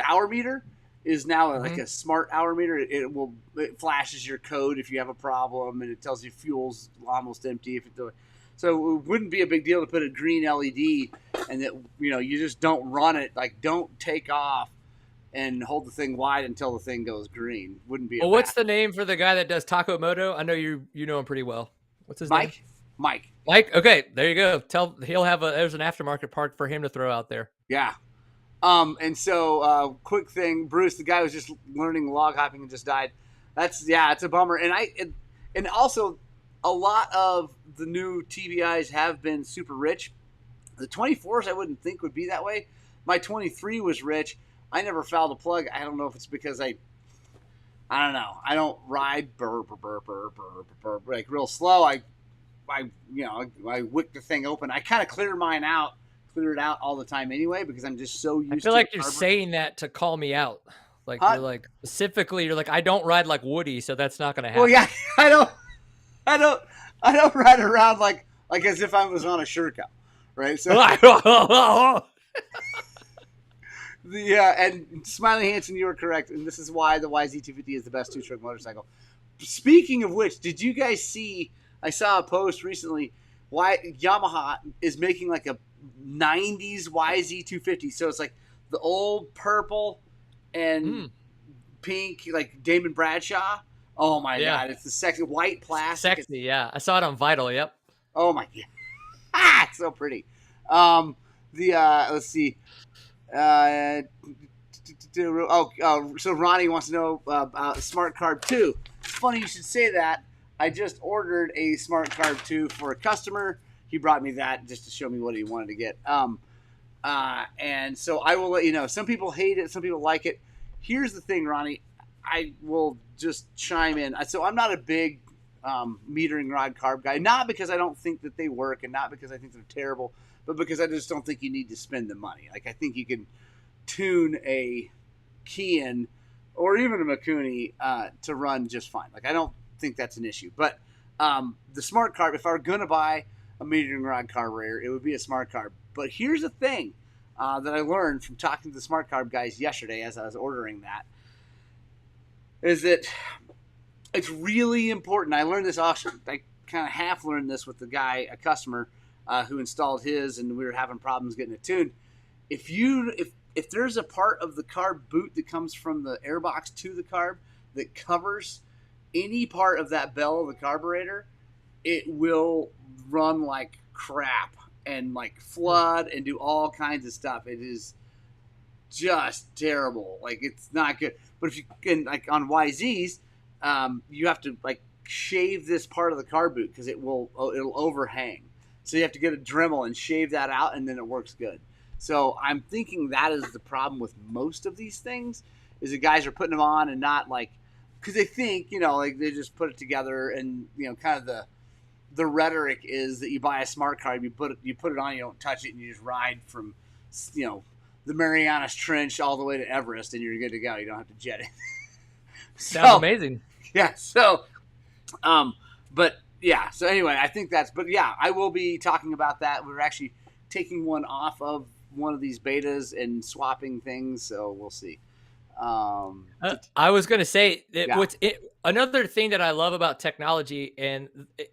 S1: hour meter is now like a smart hour meter. It flashes your code if you have a problem, and it tells you fuel's almost empty. So it wouldn't be a big deal to put a green LED and that, you just don't run it. Like, don't take off and hold the thing wide until the thing goes green. Wouldn't be.
S2: What's the name for the guy that does Taco Moto? I know you know him pretty well. What's his name?
S1: Mike.
S2: Okay, there you go. He'll have there's an aftermarket part for him to throw out there.
S1: Yeah. And so quick thing, Bruce, the guy was just learning log hopping and just died. It's a bummer. And also a lot of the new TBIs have been super rich. The 24s I wouldn't think would be that way. My 23 was rich. I never fouled a plug. I don't know if it's because I don't know. I don't ride like real slow. I wick the thing open. I kind of clear it out all the time anyway because I'm just so used to it.
S2: I feel like you're saying that to call me out. Like you're like specifically, I don't ride like Woody, so that's not going to happen.
S1: Well, yeah, I don't ride around like as if I was on a Sherco, right? So and Smiley Hansen, you were correct, and this is why the YZ250 is the best two-stroke motorcycle. Speaking of which, did you guys see? I saw a post recently. Why Yamaha is making like a 90s YZ250. So it's like the old purple and pink, like Damon Bradshaw. Oh my God, it's the sexy white plastic.
S2: Sexy, yeah. I saw it on Vital. Yep.
S1: Oh my God, it's so pretty. Let's see. So Ronnie wants to know about Smart Carb 2. It's funny you should say that. I just ordered a Smart Carb 2 for a customer. He brought me that just to show me what he wanted to get. And so I will let you know. Some people hate it. Some people like it. Here's the thing, Ronnie. I will just chime in. So I'm not a big metering rod carb guy, not because I don't think that they work and not because I think they're terrible, but because I just don't think you need to spend the money. Like I think you can tune a Kian or even a Mikuni to run just fine. Like I don't think that's an issue. But the smart carb, if I were going to buy a metering rod carburetor, it would be a smart carb. But here's the thing that I learned from talking to the smart carb guys yesterday as I was ordering that, is that it's really important. I learned this also. I kind of half learned this with the guy, a customer who installed his, and we were having problems getting it tuned. If there's a part of the carb boot that comes from the airbox to the carb that covers any part of that bell of the carburetor, it will run like crap and like flood and do all kinds of stuff. It is just terrible. Like it's not good. But if you can, like on YZs, you have to like shave this part of the carb boot because it'll overhang. So you have to get a Dremel and shave that out, and then it works good. So I'm thinking that is the problem with most of these things, is that guys are putting them on and not like, because they think, like they just put it together, and kind of the rhetoric is that you buy a smart carb, you put it on, you don't touch it, and you just ride from the Marianas Trench all the way to Everest, and you're good to go. You don't have to jet it.
S2: Sounds amazing.
S1: Yeah. So, but yeah. So anyway, I think but yeah, I will be talking about that. We're actually taking one off of one of these betas and swapping things. So we'll see.
S2: I was going to say that another thing that I love about technology and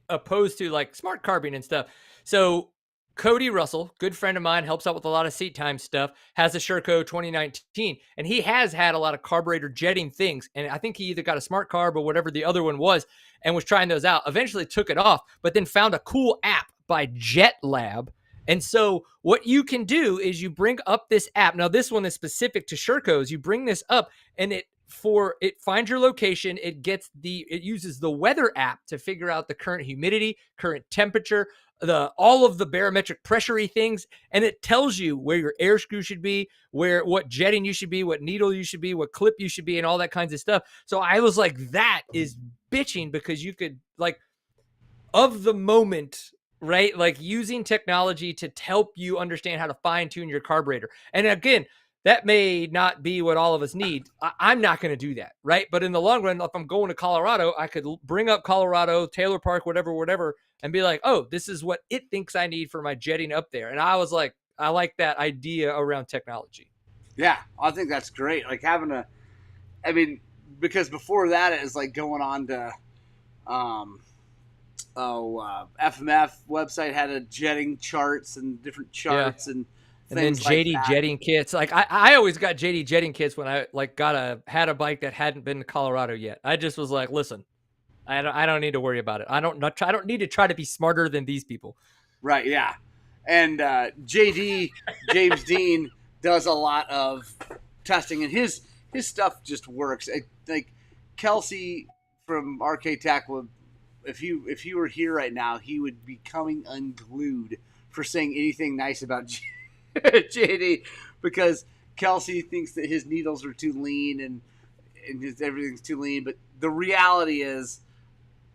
S2: opposed to like smart carbing and stuff. So Cody Russell, good friend of mine, helps out with a lot of seat time stuff, has a Sherco 2019, and he has had a lot of carburetor jetting things. And I think he either got a smart carb or whatever the other one was and was trying those out. Eventually took it off, but then found a cool app by Jet Lab. And so what you can do is you bring up this app. Now, this one is specific to Shercos. You bring this up and it finds your location. It uses the weather app to figure out the current humidity, current temperature, all of the barometric pressure-y things, and it tells you where your air screw should be, what jetting you should be, what needle you should be, what clip you should be, and all that kinds of stuff. So I was like, that is bitching, because you could like of the moment, right? Like using technology to help you understand how to fine tune your carburetor. And again, that may not be what all of us need. I'm not going to do that, right? But in the long run, if I'm going to Colorado, I could bring up Colorado, Taylor Park, whatever, and be like, oh, this is what it thinks I need for my jetting up there. And I was like, I like that idea around technology.
S1: Yeah, I think that's great. Like having because before that it was like going on to, FMF website had a jetting charts and different charts and
S2: then JD
S1: like
S2: jetting kits. Like I always got JD jetting kits when I like had a bike that hadn't been to Colorado yet. I just was like, listen, I don't need to worry about it. I don't need to try to be smarter than these people.
S1: Right. Yeah. And JD James Dean does a lot of testing, and his stuff just works. Like Kelsey from RK Tech would, if he were here right now, he would be coming unglued for saying anything nice about JD, because Kelsey thinks that his needles are too lean and everything's too lean. But the reality is,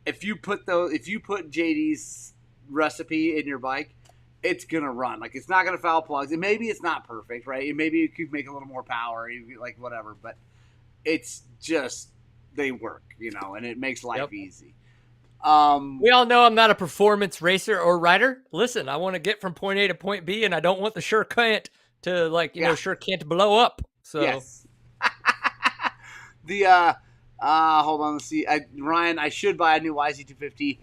S1: if you put JD's recipe in your bike, it's gonna run. Like it's not gonna foul plugs, and maybe it's not perfect, right? And maybe you could make a little more power, like whatever. But it's just they work, and it makes life easy.
S2: We all know I'm not a performance racer or rider. Listen, I want to get from point A to point B, and I don't want the sure can't blow up. So
S1: yes. Hold on, let's see. Ryan, I should buy a new YZ250.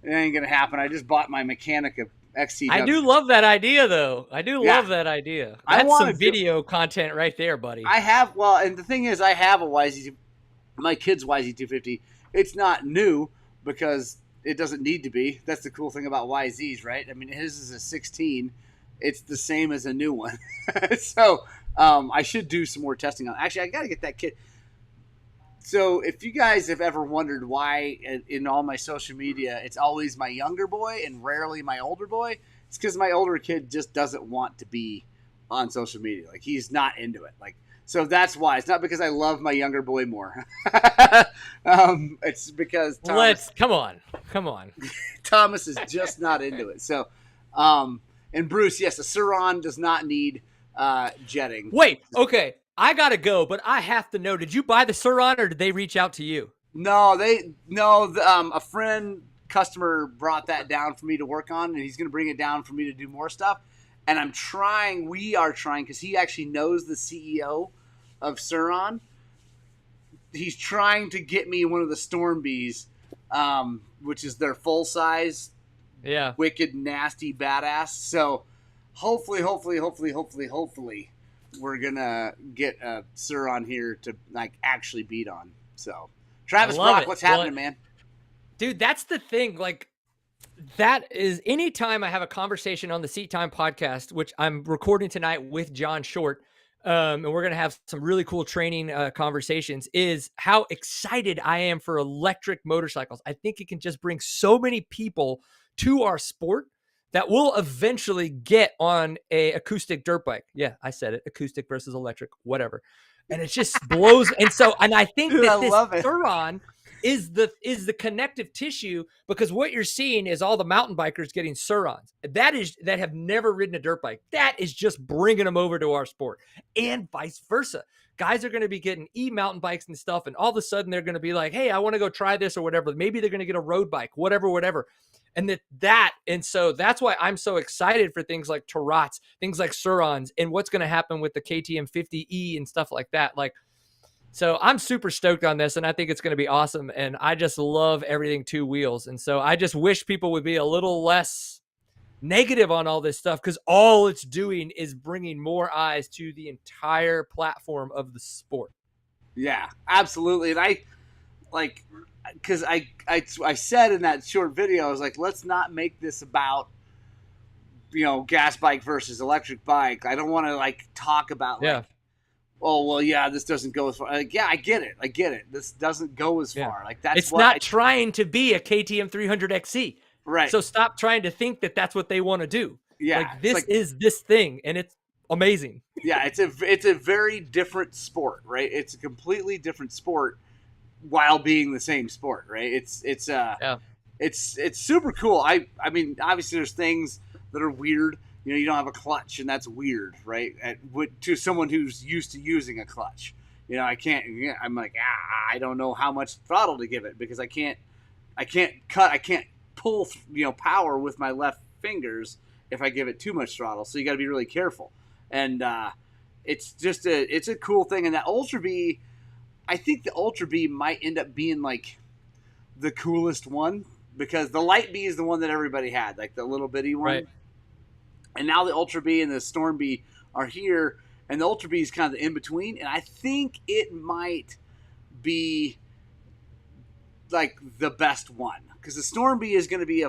S1: It ain't gonna happen. I just bought my Mechanica XT.
S2: I do love that idea, though. I do love that idea. That's some video content right there, buddy.
S1: And the thing is, I have my kid's YZ250. It's not new, because it doesn't need to be. That's the cool thing about YZs, right? I mean, his is a 16. It's the same as a new one. So I should do some more testing on it. Actually, I got to get that kit. So if you guys have ever wondered why in all my social media it's always my younger boy and rarely my older boy, it's because my older kid just doesn't want to be on social media. Like he's not into it. Like So that's why. It's not because I love my younger boy more. It's because
S2: Come on.
S1: Thomas is just not into it. So, and Bruce, yes, a Suron does not need jetting.
S2: Wait, okay. I gotta go, but I have to know, did you buy the Suron or did they reach out to you?
S1: No, a friend customer brought that down for me to work on, and he's going to bring it down for me to do more stuff. And we are trying, because he actually knows the CEO of Suron. He's trying to get me one of the Stormbees, which is their full size, wicked, nasty, badass. So hopefully, we're gonna get a Suron here to like actually beat on. So Travis Brock, what's happening, man?
S2: Dude, that's the thing. Like, that is, anytime I have a conversation on the Seat Time podcast, which I'm recording tonight with John Short, and we're going to have some really cool training conversations, is how excited I am for electric motorcycles. I think it can just bring so many people to our sport that will eventually get on a acoustic dirt bike. Yeah, I said it. Acoustic versus electric, whatever. And it just blows. And I think that this Suron is the connective tissue, because what you're seeing is all the mountain bikers getting Surons that have never ridden a dirt bike. That is just bringing them over to our sport, and vice versa. Guys are going to be getting mountain bikes and stuff, and all of a sudden they're going to be like, hey, I want to go try this or whatever. Maybe they're going to get a road bike, whatever. And so that's why I'm so excited for things like Tarats, things like Surons, and what's going to happen with the KTM 50E and stuff like that. Like, so I'm super stoked on this, and I think it's going to be awesome. And I just love everything two wheels. And so I just wish people would be a little less negative on all this stuff, because all it's doing is bringing more eyes to the entire platform of the sport.
S1: Yeah, absolutely. And I like, because I said in that short video, I was like, let's not make this about, gas bike versus electric bike. I don't want to like talk about like, oh, well, yeah, this doesn't go as far. Like, yeah, I get it. This doesn't go as far. Like,
S2: it's not trying to be a KTM 300 XC.
S1: Right.
S2: So stop trying to think that that's what they want to do.
S1: Yeah.
S2: Like, this is this thing, and it's amazing.
S1: Yeah, it's a very different sport, right? It's a completely different sport while being the same sport, right? It's super cool. I mean, obviously there's things that are weird. You don't have a clutch, and that's weird, right? To someone who's used to using a clutch, I can't. I'm like, I don't know how much throttle to give it, because I can't pull, power with my left fingers if I give it too much throttle. So you got to be really careful, and it's just it's a cool thing. And that Ultra B, I think the Ultra B might end up being like the coolest one, because the Light B is the one that everybody had, like the little bitty one.
S2: Right.
S1: And now the Ultra B and the Storm B are here, and the Ultra B is kind of the in-between, and I think it might be like the best one, because the Storm B is going to be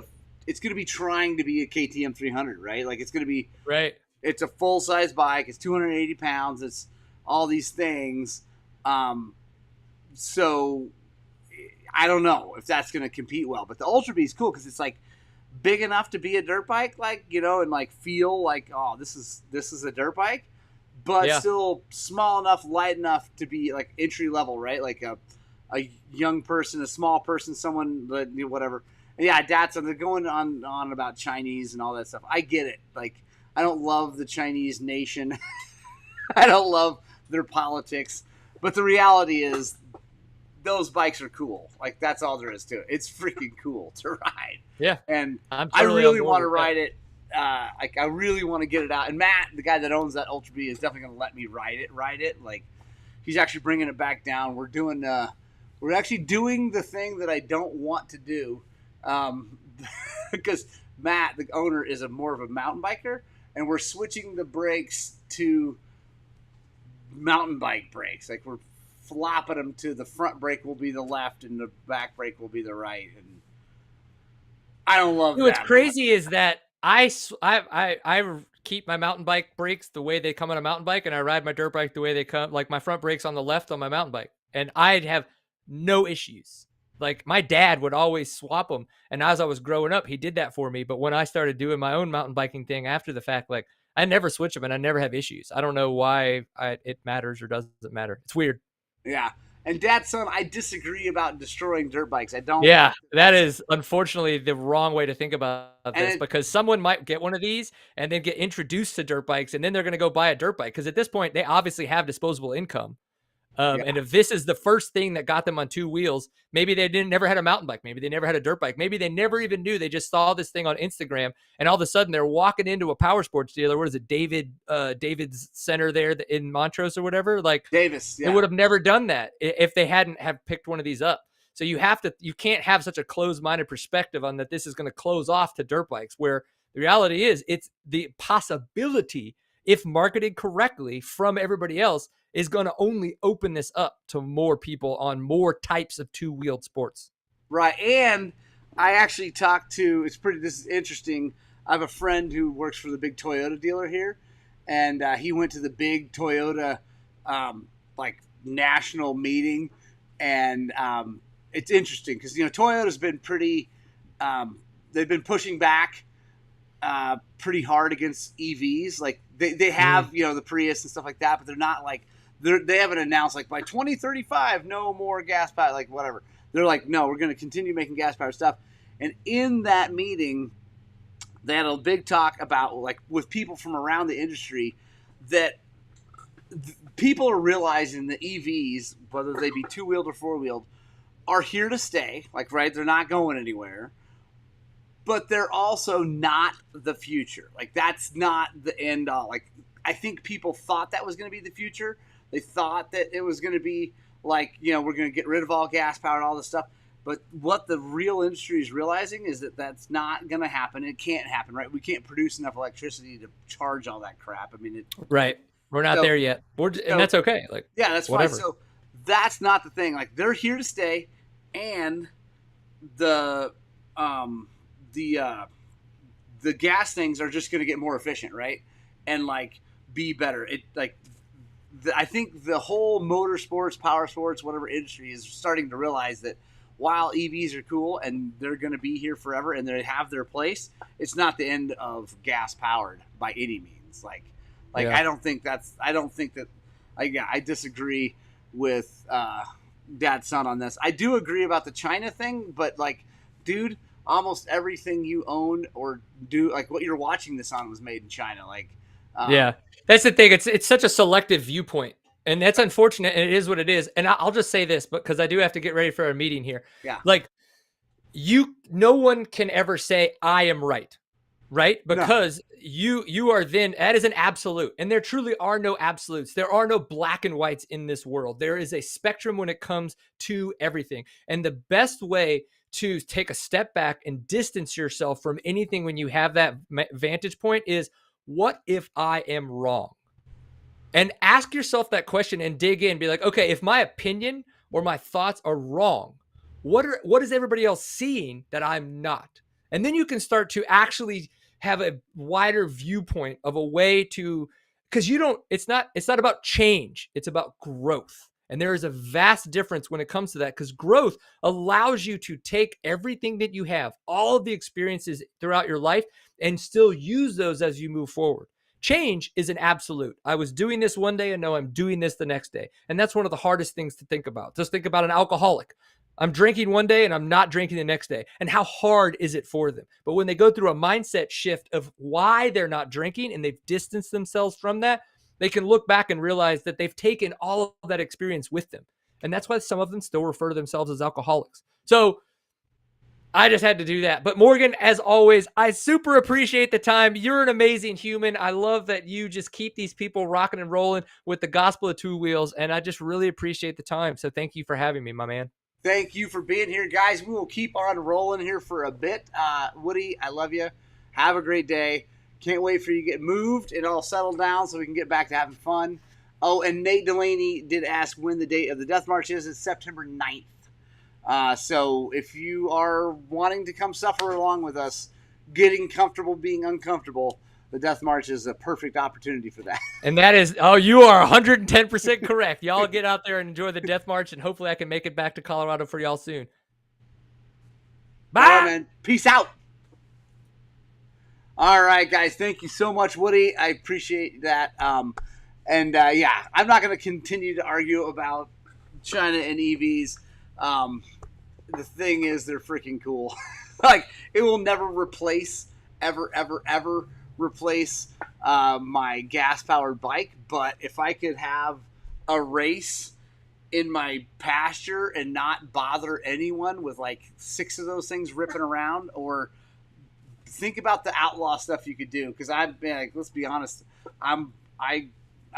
S1: trying to be a KTM 300, right? Like, it's going to be,
S2: right.
S1: It's a full-size bike. It's 280 pounds. It's all these things. So I don't know if that's going to compete well, but the Ultra B is cool because it's like big enough to be a dirt bike, like, and like feel like, oh, this is a dirt bike, but still small enough, light enough to be like entry level, right? Like a young person, a small person, someone, whatever. And yeah, Datsun, they're going on about Chinese and all that stuff. I get it. Like, I don't love the Chinese nation. I don't love their politics, but the reality is those bikes are cool. Like, that's all there is to it. It's freaking cool to ride.
S2: Yeah.
S1: And
S2: totally
S1: I really want to ride it. Like, I really want to get it out. And Matt, the guy that owns that Ultra B, is definitely going to let me ride it. Like, he's actually bringing it back down. We're actually doing the thing that I don't want to do, because Matt, the owner, is more of a mountain biker, and we're switching the brakes to mountain bike brakes. Like, we're flopping them to the front brake will be the left and the back brake will be the right. And I don't love that.
S2: What's crazy is that I keep my mountain bike brakes the way they come on a mountain bike, and I ride my dirt bike the way they come. Like, my front brakes on the left on my mountain bike, and I'd have no issues. Like, my dad would always swap them, and as I was growing up, he did that for me. But when I started doing my own mountain biking thing after the fact, like, I never switch them and I never have issues. I don't know why it matters or doesn't matter. It's weird.
S1: Yeah. And Dad, son, I disagree about destroying dirt bikes. I don't
S2: Yeah,
S1: think
S2: that
S1: that's
S2: is unfortunately the wrong way to think about
S1: and
S2: this, because someone might get one of these and then get introduced to dirt bikes and then they're going to go buy a dirt bike because at this point they obviously have disposable income.
S1: yeah.
S2: And if this is the first thing that got them on two wheels, maybe they never had a mountain bike. Maybe they never had a dirt bike. Maybe they never even knew. They just saw this thing on Instagram, and all of a sudden they're walking into a power sports dealer. What is it, David's Center there in Montrose or whatever? Like
S1: Davis,
S2: they would have never done that if they hadn't have picked one of these up. So you can't have such a closed-minded perspective on that this is going to close off to dirt bikes, where the reality is it's the possibility, if marketed correctly from everybody else, is going to only open this up to more people on more types of two-wheeled sports.
S1: Right. And I actually talked to, this is interesting. I have a friend who works for the big Toyota dealer here, and he went to the big Toyota, like, national meeting. And it's interesting because, Toyota's been pretty, they've been pushing back pretty hard against EVs. Like, they have, the Prius and stuff like that, but they're not like, they haven't announced like by 2035 no more gas powered, like whatever. They're like, no, we're going to continue making gas powered stuff. And in that meeting, they had a big talk about, like, with people from around the industry, that people are realizing that EVs, whether they be two-wheeled or four-wheeled, are here to stay. Like, right, they're not going anywhere, but they're also not the future. Like, that's not the end all. Like, I think people thought that was going to be the future. They thought that it was going to be like, we're going to get rid of all gas power and all this stuff. But what the real industry is realizing is that that's not going to happen. It can't happen, right? We can't produce enough electricity to charge all that crap. I mean,
S2: right. We're not there yet. And that's okay. Like,
S1: yeah, that's
S2: whatever.
S1: fine. So that's not the thing. Like, they're here to stay, and the gas things are just going to get more efficient, right? And like be better. I think the whole motorsports, power sports, whatever industry is starting to realize that while EVs are cool and they're going to be here forever and they have their place, it's not the end of gas powered by any means. Yeah. I disagree with Dad's son on this. I do agree about the China thing, but like, dude, almost everything you own or do, like what you're watching this on, was made in China. Like,
S2: yeah, that's the thing. It's such a selective viewpoint, and that's unfortunate. And it is what it is. And I'll just say this, because I do have to get ready for a meeting here.
S1: Yeah,
S2: like no one can ever say I am right, because you are then, that is an absolute, and there truly are no absolutes. There are no black and whites in this world. There is a spectrum when it comes to everything, and the best way to take a step back and distance yourself from anything when you have that vantage point is, what if I am wrong? And ask yourself that question and dig in. Be like, okay, if my opinion or my thoughts are wrong, what is everybody else seeing that I'm not? And then you can start to actually have a wider viewpoint of a way to, because it's not about change, it's about growth. And there is a vast difference when it comes to that, because growth allows you to take everything that you have, all of the experiences throughout your life, and still use those as you move forward. Change is an absolute. I was doing this one day and now I'm doing this the next day. And that's one of the hardest things to think about. Just think about an alcoholic. I'm drinking one day and I'm not drinking the next day. And how hard is it for them? But when they go through a mindset shift of why they're not drinking and they've distanced themselves from that, they can look back and realize that they've taken all of that experience with them. And that's why some of them still refer to themselves as alcoholics. So I just had to do that. But Morgan, as always, I super appreciate the time. You're an amazing human. I love that you just keep these people rocking and rolling with the gospel of two wheels. And I just really appreciate the time. So thank you for having me, my man.
S1: Thank you for being here, guys. We will keep on rolling here for a bit. Woody, I love you. Have a great day. Can't wait for you to get moved and all settled down so we can get back to having fun. Oh, and Nate Delaney did ask when the date of the Death March is. It's September 9th. So if you are wanting to come suffer along with us, getting comfortable being uncomfortable, the Death March is a perfect opportunity for that.
S2: And that is, you are 110% correct. Y'all get out there and enjoy the Death March, and hopefully I can make it back to Colorado for y'all soon. Bye.
S1: All right, man. Peace out. All right, guys. Thank you so much, Woody. I appreciate that. Yeah, I'm not going to continue to argue about China and EVs. The thing is, they're freaking cool. Like, it will never replace, ever replace my gas-powered bike. But if I could have a race in my pasture and not bother anyone with like 6 of those things ripping around, or think about the outlaw stuff you could do. Because I've been like, let's be honest, I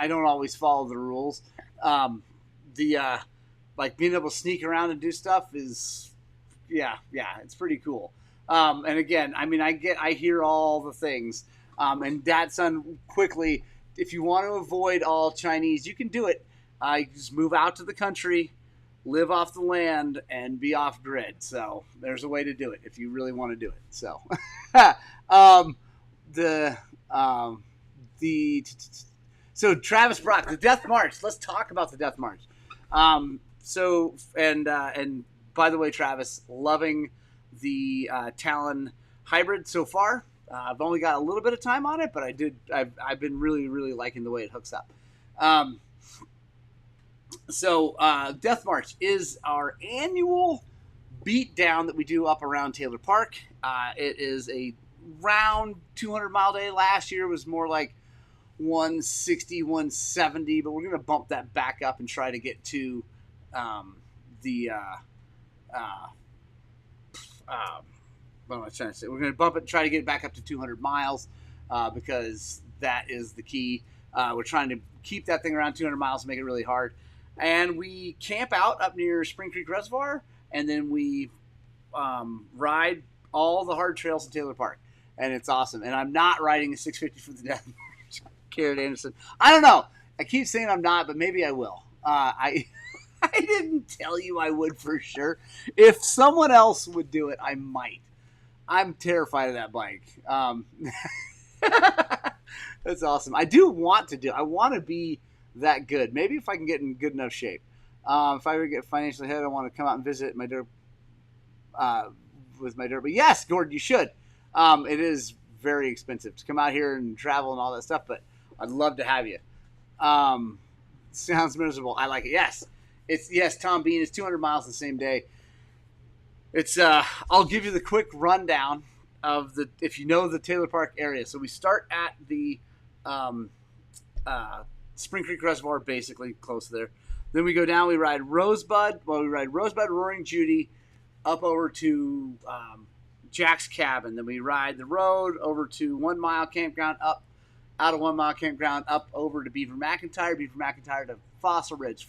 S1: don't always follow the rules. Like being able to sneak around and do stuff is, yeah, it's pretty cool. And again, I mean, I hear all the things. And Dad, son, quickly, if you want to avoid all Chinese, you can do it. You just move out to the country, live off the land, and be off grid. So there's a way to do it if you really want to do it. So, so Travis Brock, the Death March. Let's talk about the Death March. And by the way, Travis, loving the Talon hybrid so far. I've only got a little bit of time on it, but I've been really liking the way it hooks up. So Death March is our annual beat down that we do up around Taylor Park. It is a round 200-mile day. Last year was more like 160, 170, but we're going to bump that back up and try to get to what am I trying to say? We're going to bump it and try to get it back up to 200 miles because that is the key. We're trying to keep that thing around 200 miles and make it really hard. And we camp out up near Spring Creek Reservoir, and then we ride all the hard trails in Taylor Park. And it's awesome. And I'm not riding a 650 for the Death March. Garrett Anderson. I don't know. I keep saying I'm not, but maybe I will. I didn't tell you I would for sure. If someone else would do it, I might. I'm terrified of that bike. That's awesome. I do want to do. I want to be that good. Maybe if I can get in good enough shape. If I ever get financially ahead, I want to come out and visit my dirt with my dirt. But yes, Gordon, you should. It is very expensive to come out here and travel and all that stuff, but I'd love to have you. Sounds miserable. I like it. Yes, Tom Bean is 200 miles the same day. It's I'll give you the quick rundown of if you know the Taylor Park area. So we start at the Spring Creek Reservoir, basically close there. Then we go down. We ride Rosebud. Roaring Judy, up over to Jack's Cabin. Then we ride the road over to 1 Mile Campground, up out of 1 Mile Campground, up over to Beaver McIntyre to Fossil Ridge,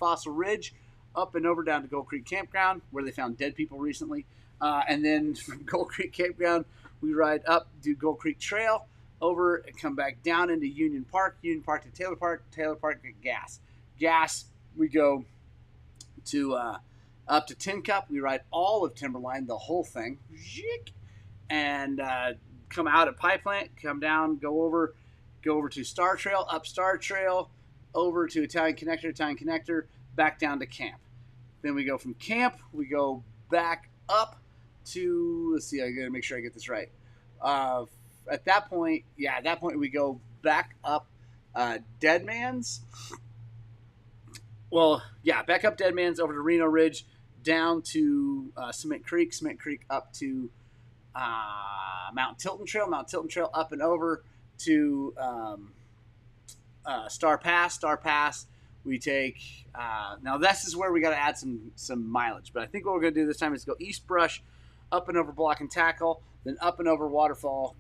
S1: up and over down to Gold Creek Campground, where they found dead people recently. And then from Gold Creek Campground, we ride up, do Gold Creek Trail, over and come back down into Union Park to Taylor Park to Gas, we go to up to Tin Cup. We ride all of Timberline, the whole thing, and come out at Pie Plant, come down, go over to Star Trail, up Star Trail, over to Italian Connector, back down to camp. Then we go from camp, we go back up to, let's see, I gotta make sure I get this right. At that point, we go back up Deadman's. Well, yeah, back up Deadman's over to Reno Ridge, down to Cement Creek up to Mount Tilton Trail up and over to Star Pass. We take now this is where we got to add some mileage, but I think what we're going to do this time is go East Brush, up and over Block and Tackle, then up and over Waterfall,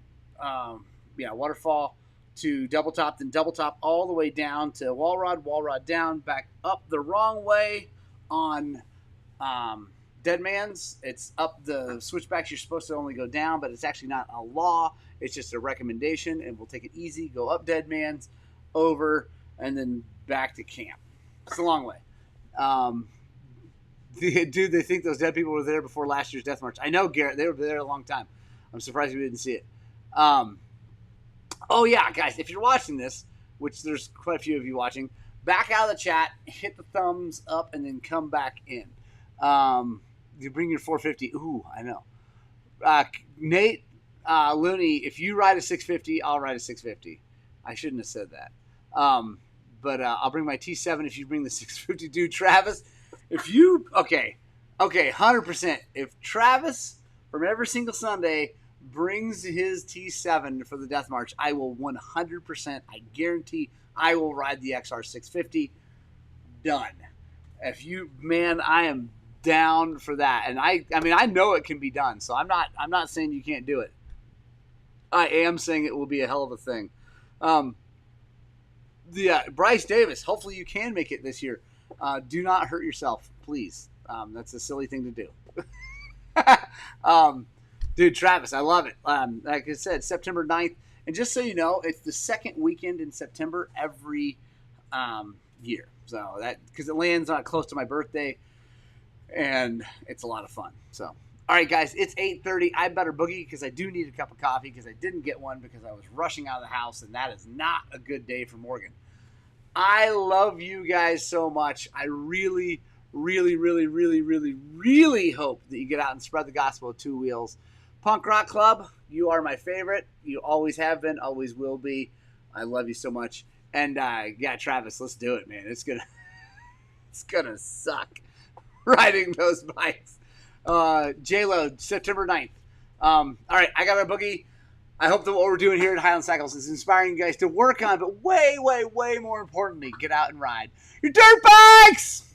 S1: Waterfall to Double Top, then Double Top all the way down to Walrod down, back up the wrong way on Deadman's. It's up the switchbacks. You're supposed to only go down, but it's actually not a law. It's just a recommendation, and we'll take it easy. Go up Deadman's, over, and then back to camp. It's a long way. Dude, they think those dead people were there before last year's Death March. I know, Garrett. They were there a long time. I'm surprised we didn't see it. Oh, yeah, guys, if you're watching this, which there's quite a few of you watching, back out of the chat, hit the thumbs up, and then come back in. You bring your 450. Ooh, I know. Nate, Looney, if you ride a 650, I'll ride a 650. I shouldn't have said that. But I'll bring my T7 if you bring the 650. Dude, Travis, if you, okay, 100%. If Travis, from every single Sunday, brings his T7 for the Death March, I will 100%, I guarantee, I will ride the XR 650. Done. If you, man, I am down for that. And I mean, I know it can be done, so I'm not saying you can't do it. I am saying it will be a hell of a thing. Bryce Davis, hopefully you can make it this year. Do not hurt yourself, please. That's a silly thing to do. Dude, Travis, I love it. Like I said, September 9th. And just so you know, it's the second weekend in September every year. So that, because it lands close to my birthday, and it's a lot of fun. So, all right, guys, it's 8:30. I better boogie because I do need a cup of coffee because I didn't get one because I was rushing out of the house, and that is not a good day for Morgan. I love you guys so much. I really, really, really, really, really, really hope that you get out and spread the gospel of two wheels. Punk Rock Club, you are my favorite. You always have been, always will be. I love you so much. And yeah, Travis, let's do it, man. It's gonna suck riding those bikes. J-Lo, September 9th. All right, I got my boogie. I hope that what we're doing here at Highland Cycles is inspiring you guys to work on, but way, way, way more importantly, get out and ride your dirt bikes!